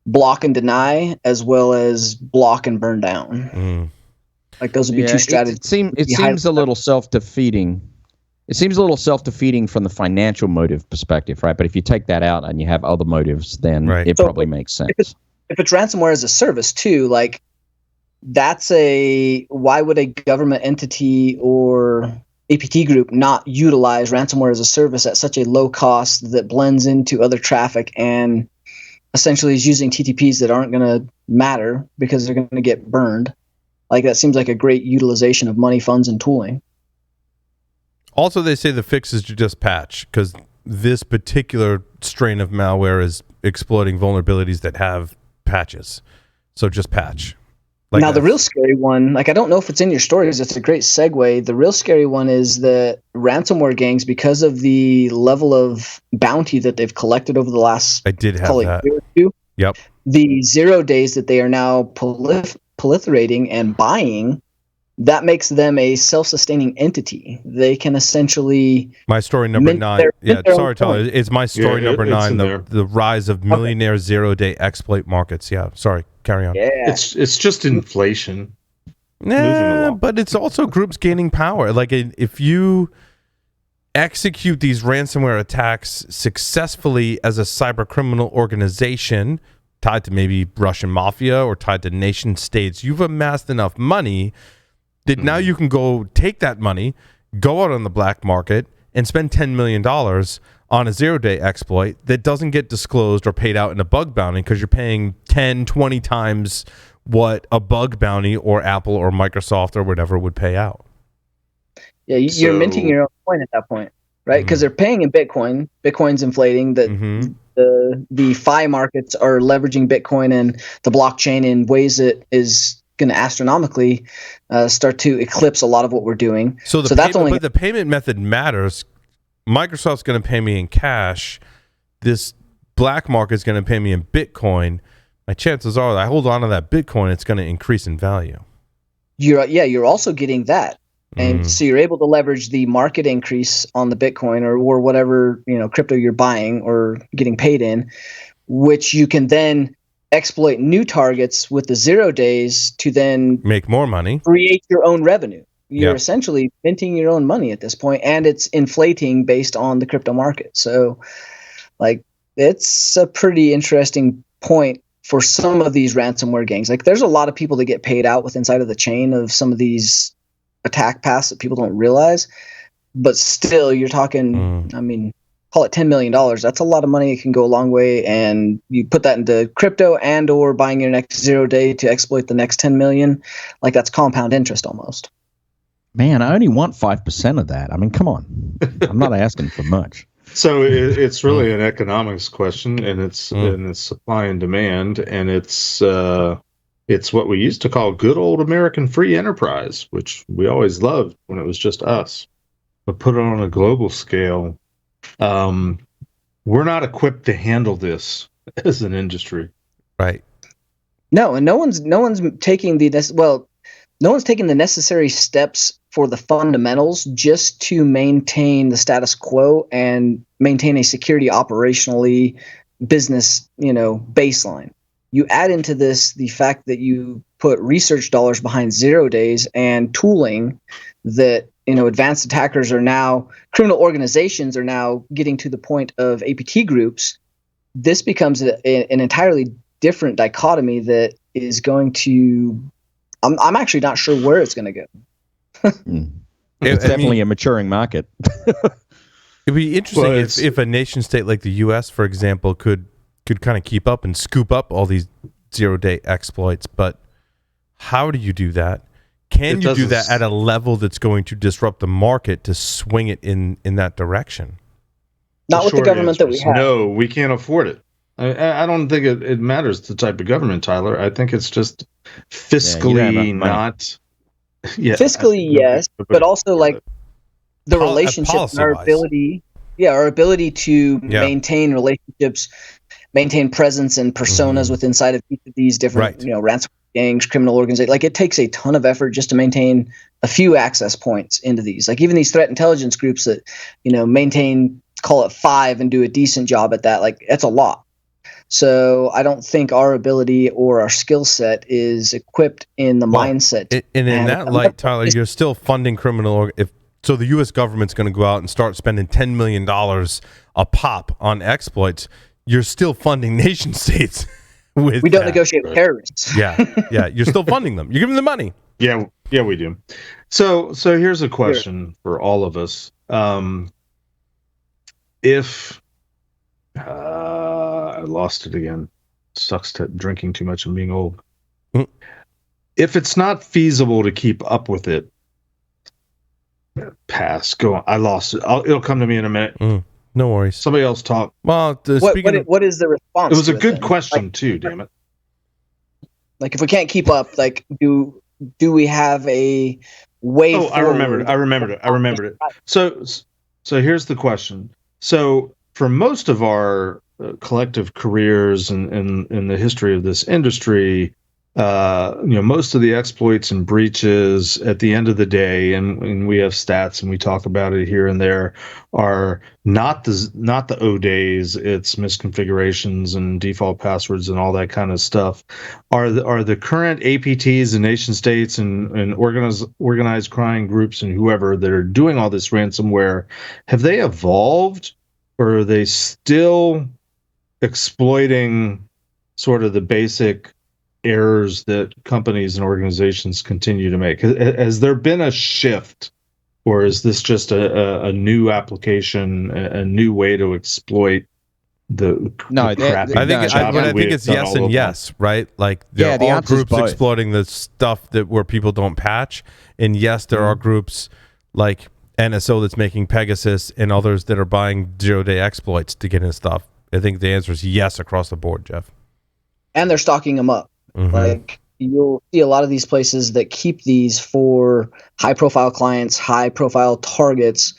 block and deny, as well as block and burn down. Like, those would be two strategies. It seems a little self-defeating. It seems a little self-defeating from the financial motive perspective, right? But if you take that out and you have other motives, then it probably makes sense. If it's ransomware as a service too, like, why would a government entity or APT group not utilize ransomware as a service at such a low cost that blends into other traffic and essentially is using TTPs that aren't going to matter because they're going to get burned? Like, that seems like a great utilization of money, funds, and tooling. Also, they say the fix is to just patch, because this particular strain of malware is exploiting vulnerabilities that have patches. So just patch. Like, now, the real scary one, like, I don't know if it's in your stories. It's a great segue. The real scary one is that ransomware gangs, because of the level of bounty that they've collected over the last year or two, yep, the 0 days that they are now proliferating and buying, that makes them a self-sustaining entity. They can essentially... My story number 9. Sorry, Tyler. It's my story number 9, the rise of millionaire 0-day exploit markets. Yeah, sorry. Carry on. Yeah. It's just inflation. Nah, but it's also groups gaining power. Like, if you execute these ransomware attacks successfully as a cyber criminal organization tied to maybe Russian mafia or tied to nation states, you've amassed enough money that now you can go take that money, go out on the black market, and spend $10 million on a 0-day exploit that doesn't get disclosed or paid out in a bug bounty, because you're paying 10, 20 times what a bug bounty or Apple or Microsoft or whatever would pay out. Yeah, you're minting your own coin at that point, right? Because they're paying in Bitcoin. Bitcoin's inflating. The FI markets are leveraging Bitcoin and the blockchain in ways that is going to astronomically start to eclipse a lot of what we're doing. So the payment method matters. Microsoft's going to pay me in cash. This black market is going to pay me in Bitcoin. My chances are that I hold on to that Bitcoin, it's going to increase in value. You're also getting that. And so you're able to leverage the market increase on the Bitcoin or whatever, crypto you're buying or getting paid in, which you can then exploit new targets with the 0 days to then make more money, create your own revenue. You're essentially minting your own money at this point, and it's inflating based on the crypto market. So, like, it's a pretty interesting point for some of these ransomware gangs. Like, there's a lot of people that get paid out with inside of the chain of some of these attack paths that people don't realize. But still, you're talking, I mean, call it $10 million. That's a lot of money. It can go a long way. And you put that into crypto and or buying your next 0 day to exploit the next 10 million. Like, that's compound interest almost. Man, I only want 5% of that. I mean, come on. I'm not asking for much. So it's really an economics question, and it's supply and demand, and it's what we used to call good old American free enterprise, which we always loved when it was just us. But put it on a global scale, we're not equipped to handle this as an industry. Right. No, and no one's taking no one's taking the necessary steps for the fundamentals just to maintain the status quo and maintain a security operationally business, baseline. You add into this the fact that you put research dollars behind 0 days and tooling that, advanced attackers are now, criminal organizations are now getting to the point of APT groups. This becomes an entirely different dichotomy that is going to, I'm actually not sure where it's going to go. It's definitely a maturing market. It'd be interesting if a nation state like the U.S., for example, could kind of keep up and scoop up all these 0-day exploits. But how do you do that? Can you do that at a level that's going to disrupt the market to swing it in that direction? Not with the government that we have. No, we can't afford it. I don't think it matters the type of government, Tyler. I think it's just fiscally not. Yeah, fiscally, yes, but also like the relationship and our ability. Yeah, our ability to maintain relationships, maintain presence and personas within inside of each of these different, ransomware gangs, criminal organizations. Like, it takes a ton of effort just to maintain a few access points into these. Like, even these threat intelligence groups that, maintain, call it 5 and do a decent job at that. Like, that's a lot. So I don't think our ability or our skill set is equipped in the mindset. And in that light, Tyler, you're still funding criminal. So the U.S. government's going to go out and start spending $10 million a pop on exploits. You're still funding nation states. We don't negotiate with terrorists. Yeah. You're still funding them. You're giving them money. Yeah, we do. So here's a question for all of us. If I lost it again. Sucks to drinking too much and being old. If it's not feasible to keep up with it, pass. Go on. I lost it. It'll come to me in a minute. No worries. Somebody else talk. Well, what is the response? It was a good question too. Damn it! Like, if we can't keep up, like, do we have a way? Oh, I remembered it. So here's the question. So for most of our collective careers and in the history of this industry, most of the exploits and breaches at the end of the day, and we have stats and we talk about it here and there, are not the O days. It's misconfigurations and default passwords and all that kind of stuff. Are the current APTs and nation states and organized crime groups and whoever that are doing all this ransomware, have they evolved, or are they still exploiting sort of the basic errors that companies and organizations continue to make? Has there been a shift, or is this just a new application, a new way to exploit the crappy I think it's yes and yes, right? Like, there are groups exploiting the stuff where people don't patch, and yes, there are groups like NSO that's making Pegasus and others that are buying 0-day exploits to get in stuff. I think the answer is yes across the board, Jeff. And they're stocking them up. Like, you'll see a lot of these places that keep these for high-profile clients, high-profile targets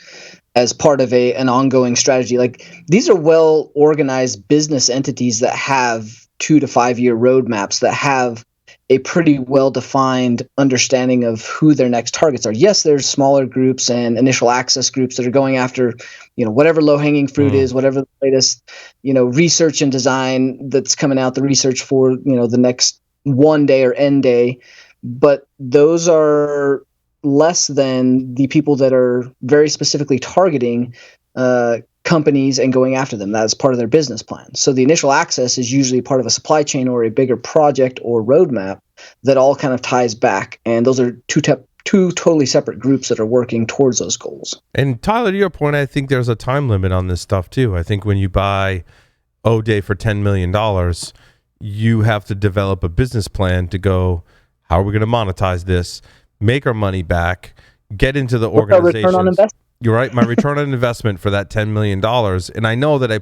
as part of an ongoing strategy. Like, these are well-organized business entities that have 2 to 5 year roadmaps, that have a pretty well-defined understanding of who their next targets are. Yes, there's smaller groups and initial access groups that are going after, whatever low-hanging fruit is, whatever the latest, research and design that's coming out, the research for, the next 1 day or end day. But those are less than the people that are very specifically targeting companies and going after them. That is part of their business plan. So the initial access is usually part of a supply chain or a bigger project or roadmap that all kind of ties back. And those are two totally separate groups that are working towards those goals. And Tyler, to your point, I think there's a time limit on this stuff too. I think when you buy O-Day for $10 million, you have to develop a business plan to go, how are we going to monetize this, make our money back, get into the organization. Return on investment? You're right. My return on investment for that $10 million. And I know that I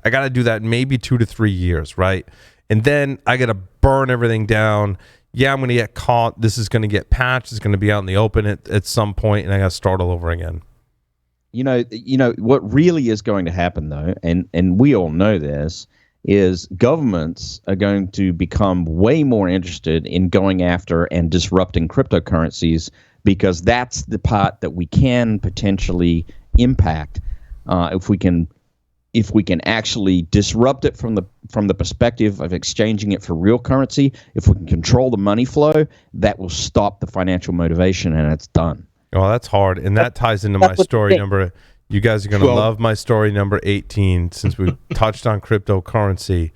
got to do that in maybe 2 to 3 years, right? And then I got to burn everything down. Yeah, I'm going to get caught. This is going to get patched. It's going to be out in the open at some point, and I got to start all over again. What really is going to happen, though, and we all know this, is governments are going to become way more interested in going after and disrupting cryptocurrencies, because that's the part that we can potentially impact if we can actually disrupt it from the perspective of exchanging it for real currency. If we can control the money flow, that will stop the financial motivation, and it's done. Oh, that's hard, and that ties into my story number. You guys are going to love my story number 18, since we touched on cryptocurrency.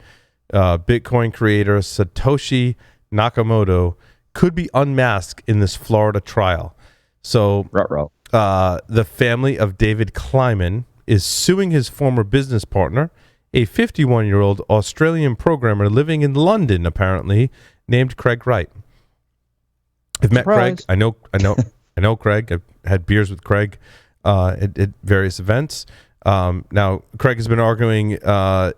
Bitcoin creator Satoshi Nakamoto could be unmasked in this Florida trial. So the family of David Kleiman is suing his former business partner, a 51-year-old Australian programmer living in London, apparently, named Craig Wright. I've met Craig. I know Craig. I've had beers with Craig at various events. Now, Craig has been arguing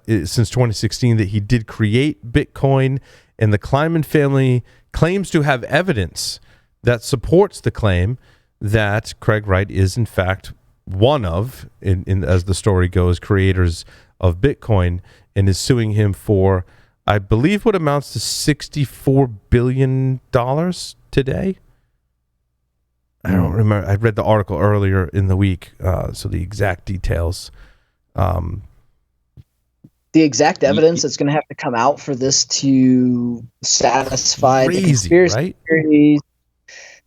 since 2016 that he did create Bitcoin, and the Kleiman family claims to have evidence that supports the claim that Craig Wright is, in fact, one of, as the story goes, creators of Bitcoin, and is suing him for, I believe, what amounts to $64 billion today. I don't remember. I read the article earlier in the week, so the exact details. The exact evidence that's going to have to come out for this to satisfy the conspiracy theories,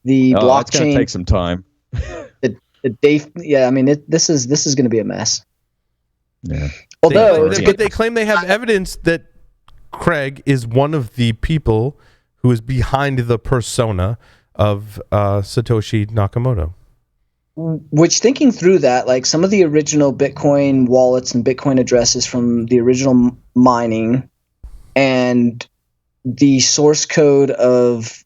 the blockchain. It's going to take some time. This is going to be a mess. Yeah. Although, they claim they have evidence that Craig is one of the people who is behind the persona of Satoshi Nakamoto. Which, thinking through that, like some of the original Bitcoin wallets and Bitcoin addresses from the original mining, and the source code of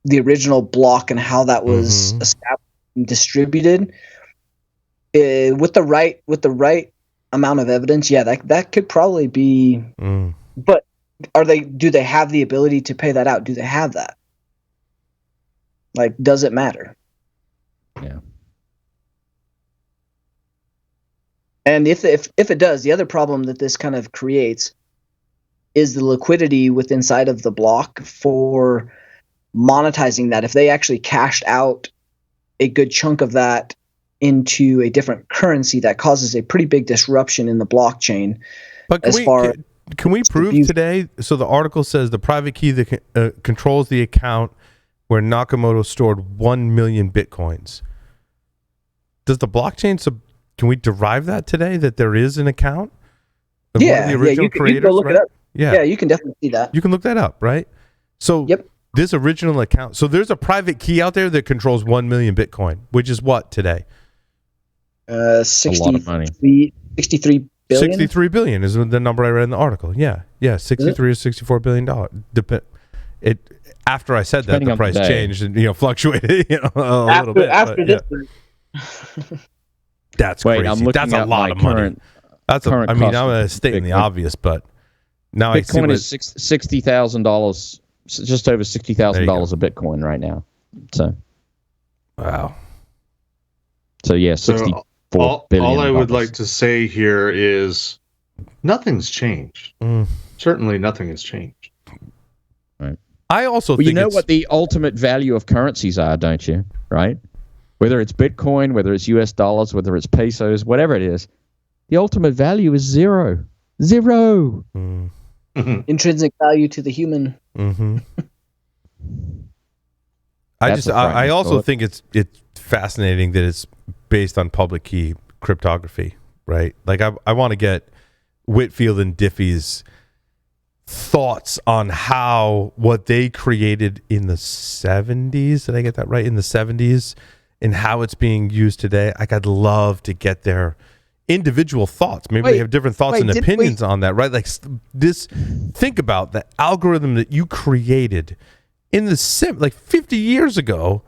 the original block and how that was established and distributed, with the right amount of evidence, that could probably be. But do they have the ability to pay that out? Do they have that? Like, does it matter? Yeah. And if it does, the other problem that this kind of creates is the liquidity within inside of the block for monetizing that. If they actually cashed out a good chunk of that into a different currency, that causes a pretty big disruption in the blockchain. But can we prove today? So the article says the private key that controls the account where Nakamoto stored 1 million Bitcoins. Does the blockchain, can we derive that today, that there is an account of one of the original creators? You can go look it up. Yeah, you can definitely see that. You can look that up, right? So this original account, so there's a private key out there that controls 1 million Bitcoin, which is what today? 60, a lot of money. 63 billion? 63 billion is the number I read in the article. Yeah, 63 or $64 billion. After I said that, the price changed and fluctuated a little bit. After this, that's crazy. That's a lot of money. I'm stating the obvious, but now Bitcoin is $60,000, just over $60,000 a Bitcoin right now. So, wow. So 64 billion. All I would like to say here is nothing's changed. Certainly, nothing has changed. Right. I also think you know what the ultimate value of currencies are, don't you? Right? Whether it's Bitcoin, whether it's US dollars, whether it's pesos, whatever it is, the ultimate value is zero. Zero. Intrinsic value to the human. I also think it's fascinating that it's based on public key cryptography, right? Like I want to get Whitfield and Diffie's thoughts on what they created in the 70s. Did I get that right? In the 70s, and how it's being used today. Like, I'd love to get their individual thoughts. Maybe they have different thoughts and opinions on that, right? Like think about the algorithm that you created in the 50 years ago,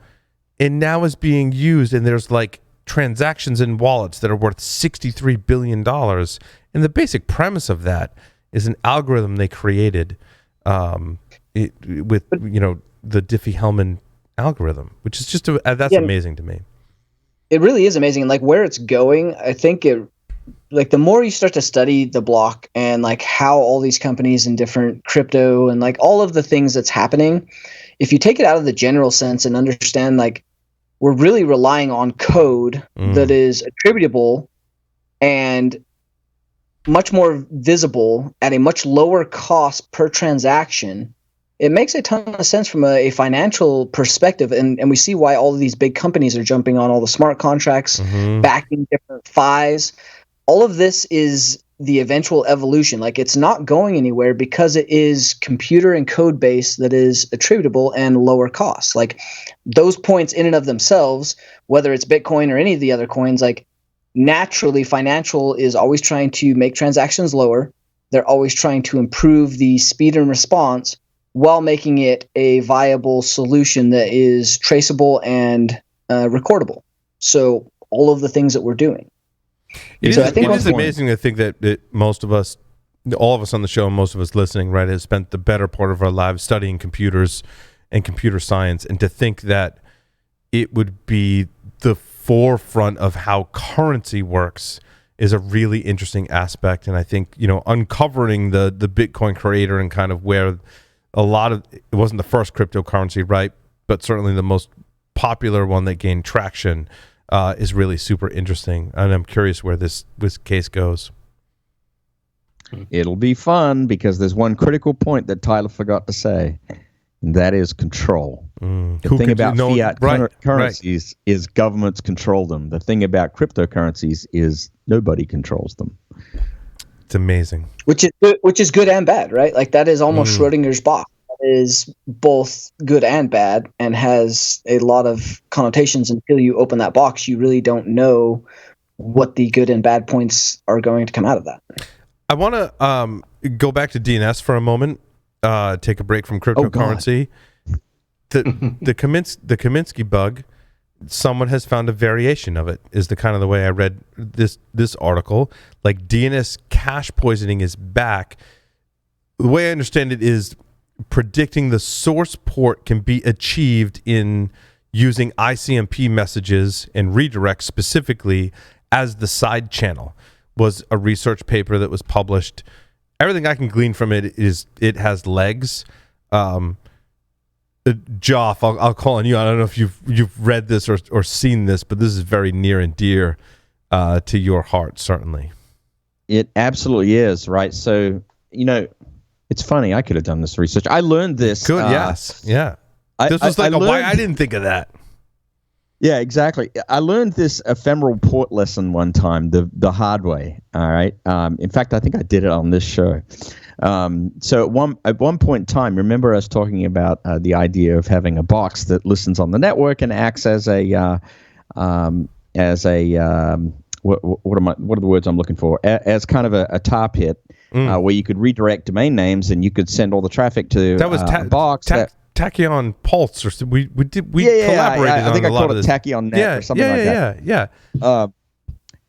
and now is being used, and there's like transactions in wallets that are worth $63 billion. And the basic premise of that is an algorithm they created with the Diffie-Hellman algorithm, which is just that's amazing to me. It really is amazing. Like, where it's going, I think like the more you start to study the block and like how all these companies and different crypto and like all of the things that's happening, if you take it out of the general sense and understand like we're really relying on code that is attributable and much more visible at a much lower cost per transaction, it makes a ton of sense from a financial perspective. And we see why all of these big companies are jumping on all the smart contracts, backing different FIs. All of this is the eventual evolution. Like, it's not going anywhere because it is computer and code base that is attributable and lower cost. Like, those points in and of themselves, whether it's Bitcoin or any of the other coins, like, naturally financial is always trying to make transactions lower. They're always trying to improve the speed and response while making it a viable solution that is traceable and recordable. So all of the things that we're doing. It is amazing to think that most of us, all of us on the show, and most of us listening, right, has spent the better part of our lives studying computers and computer science, and to think that it would be the forefront of how currency works is a really interesting aspect. And I think, you know, uncovering the Bitcoin creator and kind of where a lot of, it wasn't the first cryptocurrency, right, but certainly the most popular one that gained traction is really super interesting. And I'm curious where this case goes. It'll be fun because there's one critical point that Tyler forgot to say, and that is control. The thing about fiat currencies is governments control them. The thing about cryptocurrencies is nobody controls them. It's amazing. Which is good and bad, right? Like, that is almost Schrodinger's box. That is both good and bad and has a lot of connotations. Until you open that box, you really don't know what the good and bad points are going to come out of that. I want to go back to DNS for a moment. Take a break from cryptocurrency. The Kaminsky bug, someone has found a variation of it, is the kind of the way I read this article. Like, DNS cache poisoning is back. The way I understand it is predicting the source port can be achieved in using ICMP messages and redirects specifically as the side channel. Was a research paper that was published. Everything I can glean from it is it has legs. Joff, I'll call on you. I don't know if you've read this or seen this, but this is very near and dear to your heart, certainly. It absolutely is, right? So, you know, it's funny. I could have done this research. I learned this. Good, yes. Yeah. This was why I didn't think of that. Yeah, exactly. I learned this ephemeral port lesson one time, the hard way. All right. In fact, I think I did it on this show. So at one point in time, remember us talking about the idea of having a box that listens on the network and acts as a what are the words I'm looking for? As kind of a tar pit where you could redirect domain names and you could send all the traffic to a box. Tachyon Pulse, or we collaborated I think on I called it Tachyon Net or something like that. Yeah.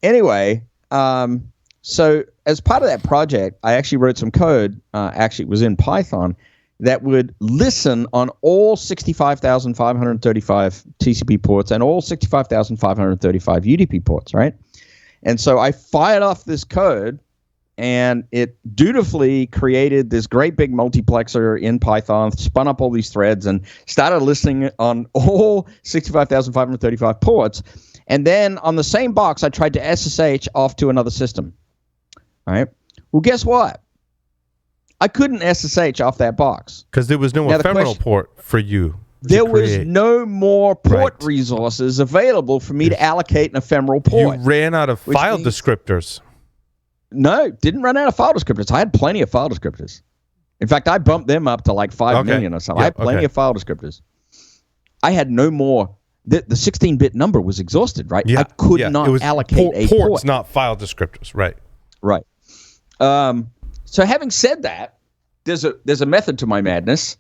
Anyway, so as part of that project, I actually wrote some code. Actually, it was in Python that would listen on all 65,535 TCP ports and all 65,535 UDP ports, right? And so I fired off this code, and it dutifully created this great big multiplexer in Python, spun up all these threads, and started listening on all 65,535 ports. And then on the same box, I tried to SSH off to another system. All right. Well, guess what? I couldn't SSH off that box. Because there was no ephemeral port for you. There was no more port resources available for me to allocate an ephemeral port. You ran out of file descriptors. No, didn't run out of file descriptors. I had plenty of file descriptors. In fact, I bumped them up to like 5 million or something. I had plenty of file descriptors. I had no more. The 16-bit number was exhausted, right? I could not allocate a port. Ports, not file descriptors, right? Right. So having said that, there's a method to my madness.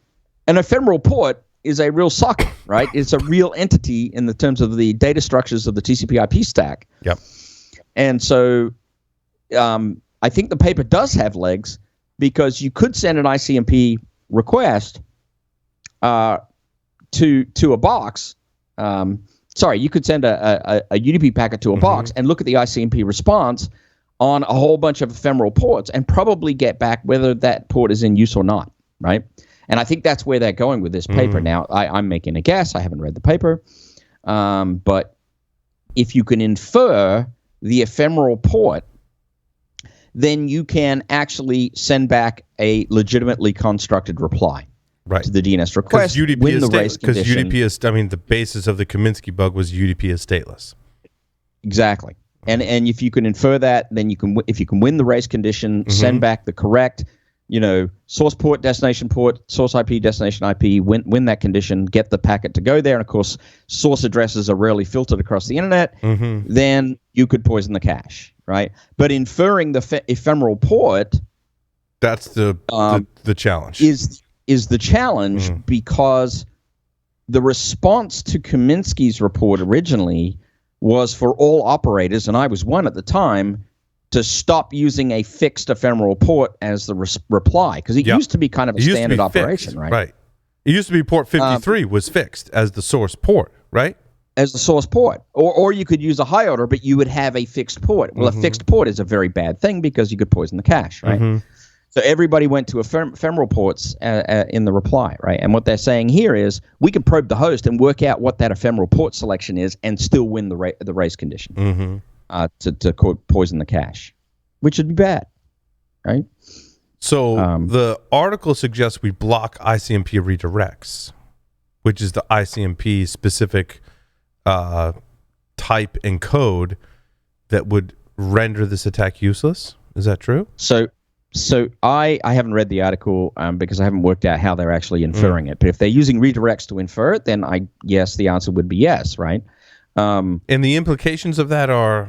An ephemeral port is a real socket, right? It's a real entity in the terms of the data structures of the TCP/IP stack. Yep. And so I think the paper does have legs because you could send an ICMP request to a box. You could send a UDP packet to a box and look at the ICMP response on a whole bunch of ephemeral ports and probably get back whether that port is in use or not, right? And I think that's where they're going with this paper. Now, I'm making a guess. I haven't read the paper. But if you can infer the ephemeral port, then you can actually send back a legitimately constructed reply to the DNS request. Because UDP is, I mean, the basis of the Kaminsky bug was UDP is stateless. Exactly. And if you can infer that, then you can, if you can win the race condition, send back the correct, source port, destination port, source IP, destination IP, win that condition, get the packet to go there. And of course, source addresses are rarely filtered across the internet. Then you could poison the cache, right? But inferring the ephemeral port, that's the challenge. Is the challenge because the response to Kaminsky's report originally was for all operators, and I was one at the time, to stop using a fixed ephemeral port as the reply, because it used to be kind of a standard operation, right? Right. It used to be port 53 was fixed as the source port, right? As the source port. Or you could use a high order, but you would have a fixed port. Well, a fixed port is a very bad thing because you could poison the cache, right? So everybody went to ephemeral ports in the reply, right? And what they're saying here is we can probe the host and work out what that ephemeral port selection is and still win the race condition to quote poison the cache, which would be bad, right? So the article suggests we block ICMP redirects, which is the ICMP specific type and code that would render this attack useless. Is that true? So I haven't read the article because I haven't worked out how they're actually inferring it. But if they're using redirects to infer it, then the answer would be yes, right? And the implications of that are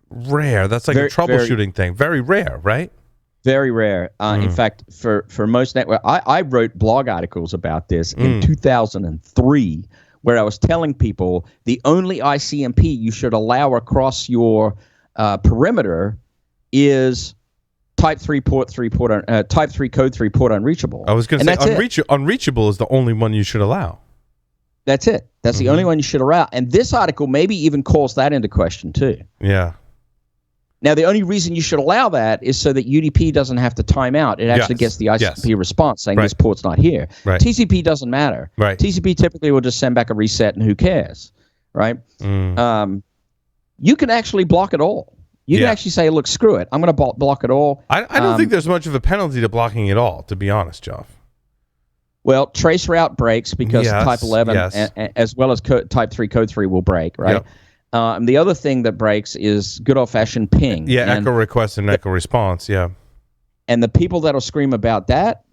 rare. That's like a troubleshooting thing. Very rare, right? Very rare. In fact, for most network, I wrote blog articles about this in 2003, where I was telling people the only ICMP you should allow across your perimeter is Type 3 port 3 port Type 3 code 3 port unreachable. I was going to say unreachable is the only one you should allow. That's it. That's the only one you should allow. And this article maybe even calls that into question too. Yeah. Now the only reason you should allow that is so that UDP doesn't have to time out. It actually gets the ICMP response saying this port's not here. Right. TCP doesn't matter. Right. TCP typically will just send back a reset and who cares, right? You can actually block it all. You can actually say, look, screw it. I'm going to block it all. I don't think there's much of a penalty to blocking it all, to be honest, Jeff. Well, trace route breaks because Type 11 as well as Type 3 code 3 will break, right? Yep. And the other thing that breaks is good old-fashioned ping. Yeah, echo request and echo response, And the people that'll scream about that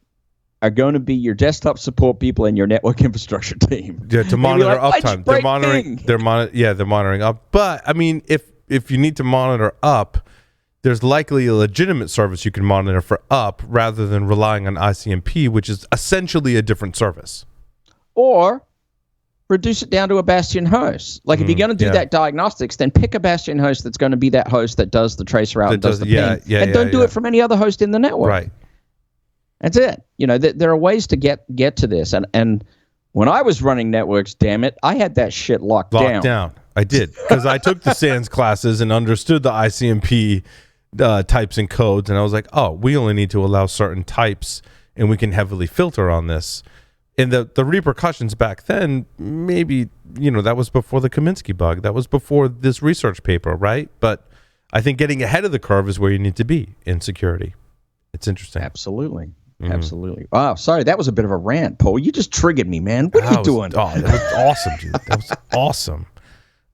are going to be your desktop support people and your network infrastructure team. Yeah, to monitor uptime. They're monitoring up. But, I mean, if you need to monitor up, there's likely a legitimate service you can monitor for up rather than relying on ICMP, which is essentially a different service. Or reduce it down to a bastion host. Like if you're going to do that diagnostics, then pick a bastion host that's going to be that host that does the trace route and does the ping. And don't do it from any other host in the network. Right. That's it. There are ways to get to this. And when I was running networks, damn it, I had that shit locked down. I did, because I took the SANS classes and understood the ICMP types and codes, and I was like, oh, we only need to allow certain types, and we can heavily filter on this. And the repercussions back then, maybe, that was before the Kaminsky bug. That was before this research paper, right? But I think getting ahead of the curve is where you need to be in security. It's interesting. Absolutely. Absolutely. Wow, sorry, that was a bit of a rant, Paul. You just triggered me, man. What are you doing? Oh, that was awesome, dude. That was awesome.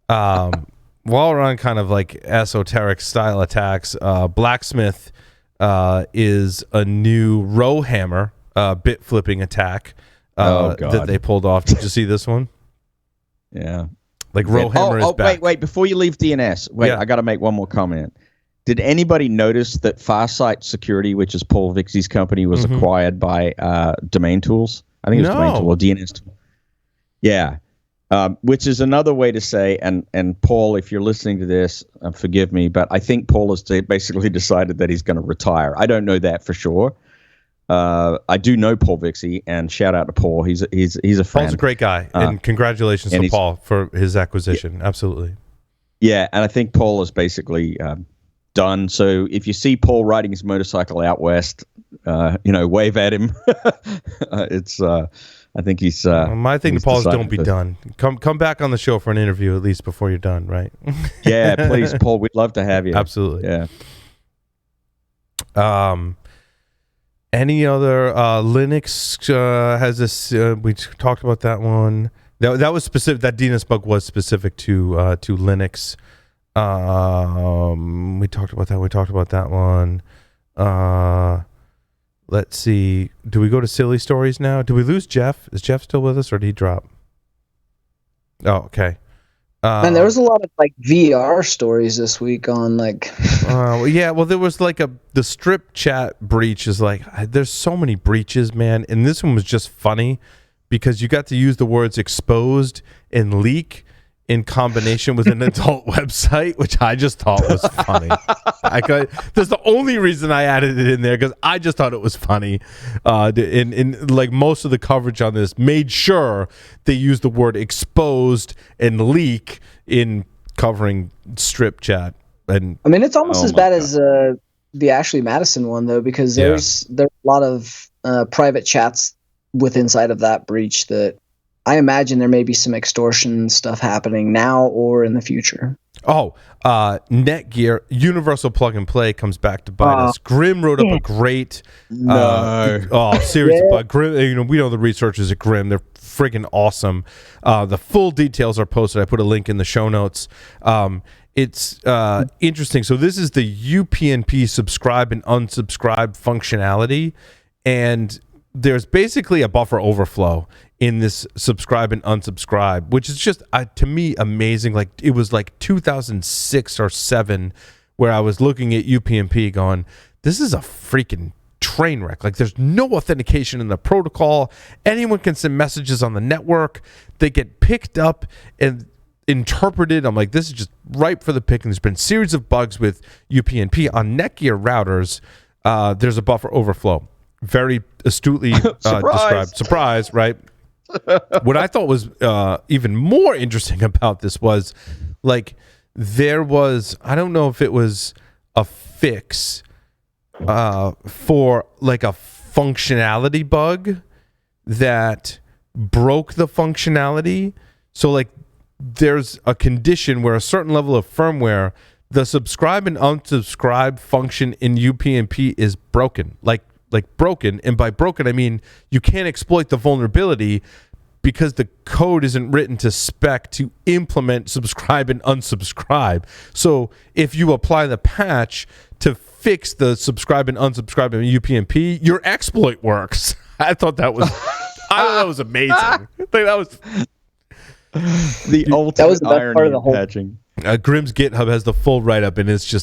While we're on kind of like esoteric style attacks, Blacksmith is a new row hammer bit flipping attack that they pulled off. Did you see this one? Yeah. Like row hammer is back. Wait, before you leave DNS, I got to make one more comment. Did anybody notice that Farsight Security, which is Paul Vixie's company, was acquired by Domain Tools? I think it was Domain Tool or DNS Tool. Yeah. Which is another way to say, and Paul, if you're listening to this, forgive me, but I think Paul has basically decided that he's going to retire. I don't know that for sure. I do know Paul Vixie, and shout out to Paul. He's a friend. Paul's a great guy, and congratulations to Paul for his acquisition. Absolutely. Yeah, and I think Paul has basically done. So if you see Paul riding his motorcycle out west, wave at him. I think he's. My thing to Paul is don't be done. Come back on the show for an interview at least before you're done, right? Yeah, please, Paul. We'd love to have you. Absolutely. Yeah. Any other Linux has this? We talked about that one. That was specific. That DNS bug was specific to Linux. We talked about that. We talked about that one. Let's see. Do we go to silly stories now? Do we lose Jeff? Is Jeff still with us, or did he drop? Oh, okay. And there was a lot of like VR stories this week on like. Yeah, well, there was like the strip chat breach is like there's so many breaches, man, and this one was just funny because you got to use the words exposed and leak in combination with an adult website, which I just thought was funny. That's the only reason I added it in there, because I just thought it was funny. In like most of the coverage on this made sure they used the word exposed and leak in covering strip chat. And I mean, it's almost as bad as the Ashley Madison one, though, because there's a lot of private chats inside of that breach that I imagine there may be some extortion stuff happening now or in the future. Oh, Neckier, Universal Plug and Play comes back to bite us. Grim wrote up a great series of Grim. We know the researchers at Grim. They're friggin' awesome. The full details are posted. I put a link in the show notes. It's interesting. So this is the UPnP subscribe and unsubscribe functionality, and there's basically a buffer overflow in this subscribe and unsubscribe, which is just to me amazing. Like it was like 2006 or 7 where I was looking at UPnP going, this is a freaking train wreck. Like there's no authentication in the protocol. Anyone can send messages on the network. They get picked up and interpreted. I'm like, this is just ripe for the picking. There's been a series of bugs with UPnP on Neckier routers. There's a buffer overflow. Very astutely described. Surprise, right? What I thought was even more interesting about this was like there was, I don't know if it was a fix for like a functionality bug that broke the functionality. So like there's a condition where a certain level of firmware, the subscribe and unsubscribe function in UPnP is broken. Like broken, and by broken I mean you can't exploit the vulnerability because the code isn't written to spec to implement subscribe and unsubscribe. So if you apply the patch to fix the subscribe and unsubscribe in UPnP, your exploit works. I thought that was amazing. I think that was the ultimate that was the best irony part of the whole patching. Grim's GitHub has the full write-up, and it's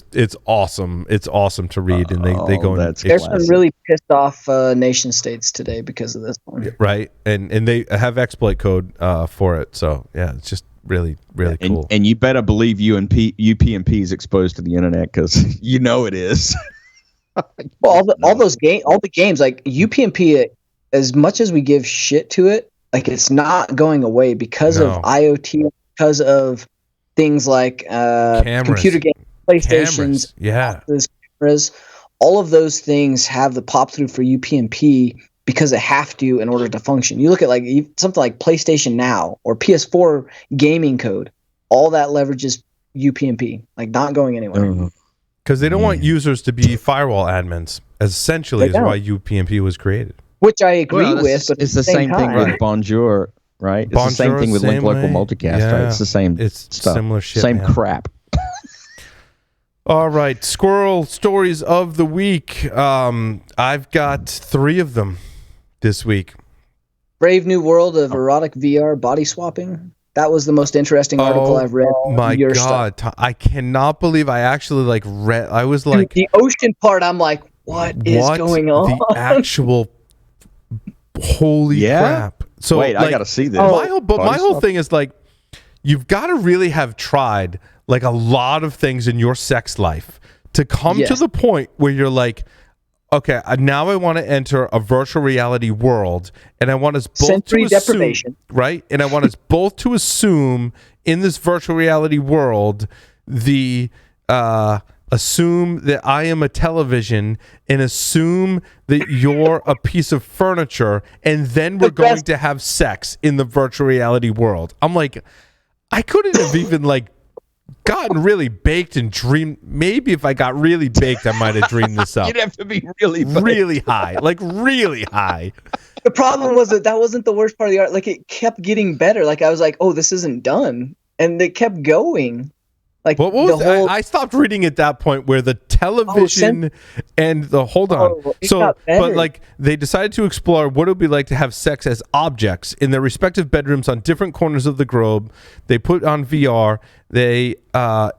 awesome. It's awesome to read, and they go in. There's some really pissed off nation states today because of this one. Right, and they have exploit code for it. So yeah, it's just really cool. And you better believe UPnP is exposed to the internet because you know it is. Well, all the games like UPnP, as much as we give shit to it, like it's not going away because of IoT, because of things like computer games, PlayStations, cameras, all of those things have the pop through for UPnP because they have to in order to function. You look at like something like PlayStation Now or PS4 gaming code, all that leverages UPnP, like not going anywhere. Because they don't want users to be firewall admins, essentially is why UPnP was created. Which I agree with, but it's the same thing with Bonjour. Right, it's the same thing with Link Local Multicast. Right? It's the same. It's stuff. Similar shit. Same crap. All right, squirrel stories of the week. I've got 3 of them this week. Brave New World of Erotic VR Body Swapping. That was the most interesting article I've read. My God, I cannot believe I actually read. I was like, the ocean part. I'm like, what is going on? The actual holy crap. So wait, I gotta see this. My whole thing is like, you've got to really have tried like a lot of things in your sex life to come to the point where you're like, okay, now I want to enter a virtual reality world, and I want us both to assume, right? And I want us both to assume in this virtual reality world the assume that I am a television and assume that you're a piece of furniture, and then we're going to have sex in the virtual reality world. I'm like, I couldn't have even like gotten really baked and dreamed. Maybe if I got really baked, I might have dreamed this up. You'd have to be really high, like really high. The problem was that wasn't the worst part of the art. Like, it kept getting better. Like, I was like, oh, this isn't done. And it kept going. Like, what was I stopped reading at that point where the television and the hold on. But like they decided to explore what it would be like to have sex as objects in their respective bedrooms on different corners of the globe. They put on VR. They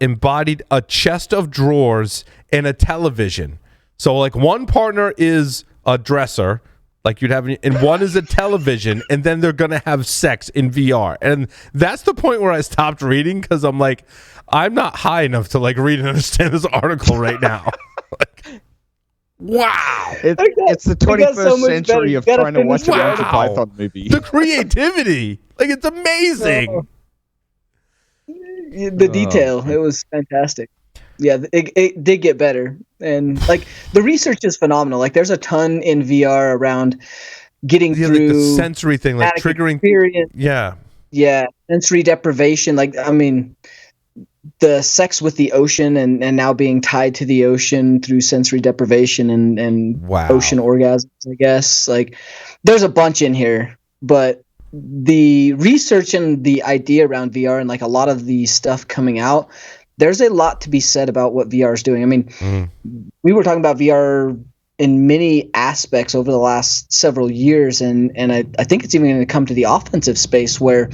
embodied a chest of drawers and a television. So like one partner is a dresser, like you'd have, and one is a television, and then they're gonna have sex in VR. And that's the point where I stopped reading because I'm like, I'm not high enough to like read and understand this article right now. Like, wow, it's the 21st century of trying to watch a Monty Python movie. The creativity, like it's amazing. The detail, it was fantastic. Yeah, it did get better, and like the research is phenomenal. Like there's a ton in VR around getting through like the sensory thing, like triggering experience. Yeah, sensory deprivation. Like, I mean, the sex with the ocean and now being tied to the ocean through sensory deprivation and ocean orgasms, I guess. Like there's a bunch in here, but the research and the idea around VR and like a lot of the stuff coming out, there's a lot to be said about what VR is doing. I mean, we were talking about VR in many aspects over the last several years, and I think it's even going to come to the offensive space where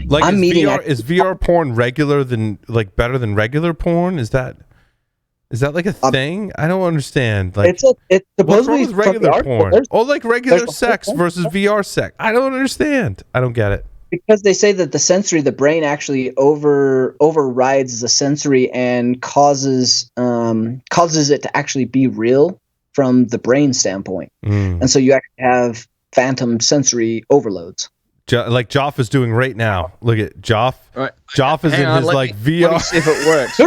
like is VR porn better than regular porn? Is that like a thing? I don't understand. Like, it's what's wrong with regular porn? Like regular sex versus VR sex. I don't understand. I don't get it. Because they say that the brain actually overrides the sensory and causes it to actually be real from the brain standpoint. And so you actually have phantom sensory overloads. Like Joff is doing right now. Look at Joff. Right. Joff is in his VR. Let me see if it works.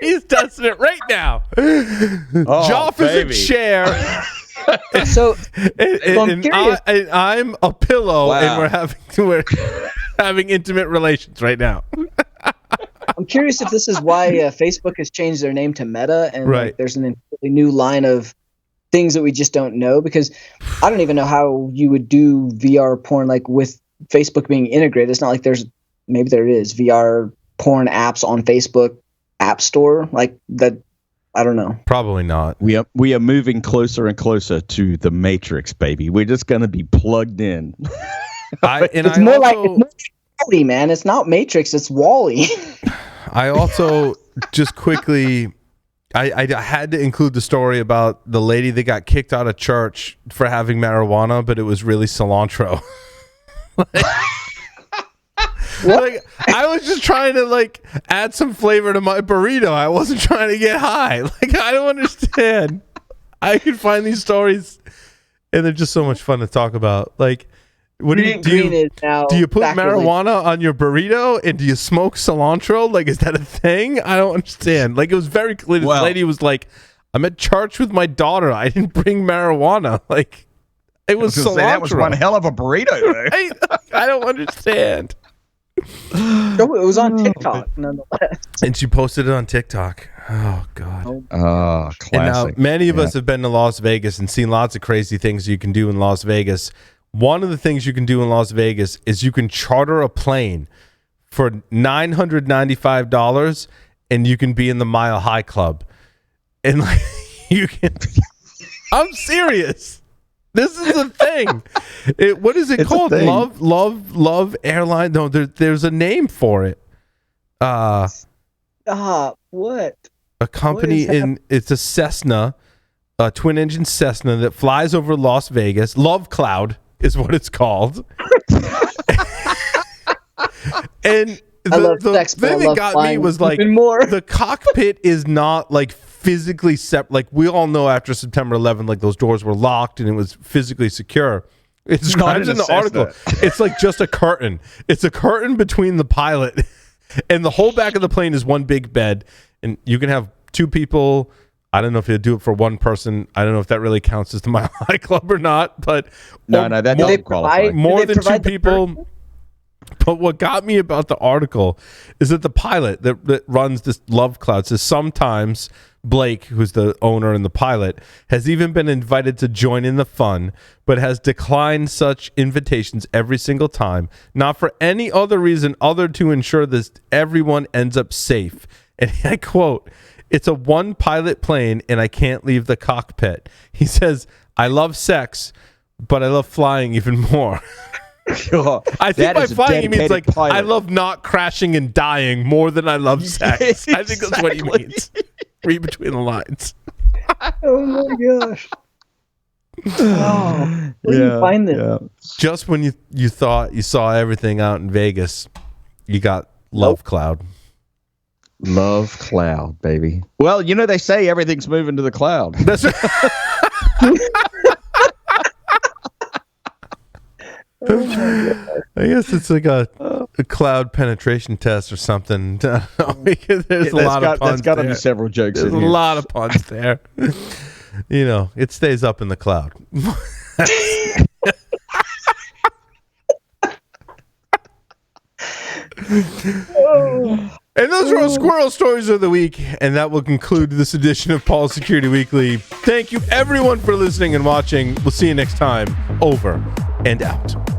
He's testing it right now. Joff is in chair. So I'm a pillow, and we're having intimate relations right now. I'm curious if this is why Facebook has changed their name to Meta, and like, there's an entirely new line of things that we just don't know, because I don't even know how you would do VR porn like with Facebook being integrated. It's not like maybe there is VR porn apps on Facebook App Store like that. I don't know. Probably not. We are moving closer and closer to the Matrix, baby. We're just going to be plugged in. It's more like WALL-E, man. It's not Matrix. It's WALL-E. I also just quickly, I had to include the story about the lady that got kicked out of church for having marijuana, but it was really cilantro. Like, I was just trying to like add some flavor to my burrito. I wasn't trying to get high. Like, I don't understand. I can find these stories, and they're just so much fun to talk about. Like, what do you put marijuana on your burrito, and do you smoke cilantro? Like, is that a thing? I don't understand. Like, it was very clear. This lady was like, "I'm at church with my daughter. I didn't bring marijuana." Like, it was cilantro. That was one hell of a burrito. Right? I don't understand. It was on TikTok, nonetheless. And she posted it on TikTok. Oh, God. Oh, classic. And now, many of us have been to Las Vegas and seen lots of crazy things you can do in Las Vegas. One of the things you can do in Las Vegas is you can charter a plane for $995, and you can be in the Mile High Club. And like, you can... I'm serious. This is a thing. What is it called? Love Airline? No, there's a name for it. What? A company it's a Cessna, a twin engine Cessna that flies over Las Vegas. Love Cloud is what it's called. And the thing that got me was like the cockpit is not like physically separate. Like, we all know after September 11th, like those doors were locked and it was physically secure. It describes in the article. It's like just a curtain. It's a curtain between the pilot And the whole back of the plane is one big bed, and you can have two people. I don't know if you do it for one person. I don't know if that really counts as the Mile High Club or not. But No, that doesn't qualify. More than two people. But what got me about the article is that the pilot that runs this Love Cloud says sometimes Blake, who's the owner and the pilot, has even been invited to join in the fun, but has declined such invitations every single time, not for any other reason other to ensure that everyone ends up safe. And I quote, "It's a one pilot plane and I can't leave the cockpit." He says, "I love sex, but I love flying even more." I think by flying he means like pilot. I love not crashing and dying more than I love sex. Exactly. I think that's what he means. Read between the lines. Oh my gosh. Oh, where do you find this? Yeah. Just when you thought you saw everything out in Vegas, you got Love Cloud. Love Cloud, baby. Well, they say everything's moving to the cloud. That's right. I guess it's like a cloud penetration test or something. There's a lot of puns. That's got to be several jokes. There's a lot of puns there. It stays up in the cloud. And those are our squirrel stories of the week, and that will conclude this edition of Paul's Security Weekly. Thank you everyone for listening and watching. We'll see you next time. Over and out.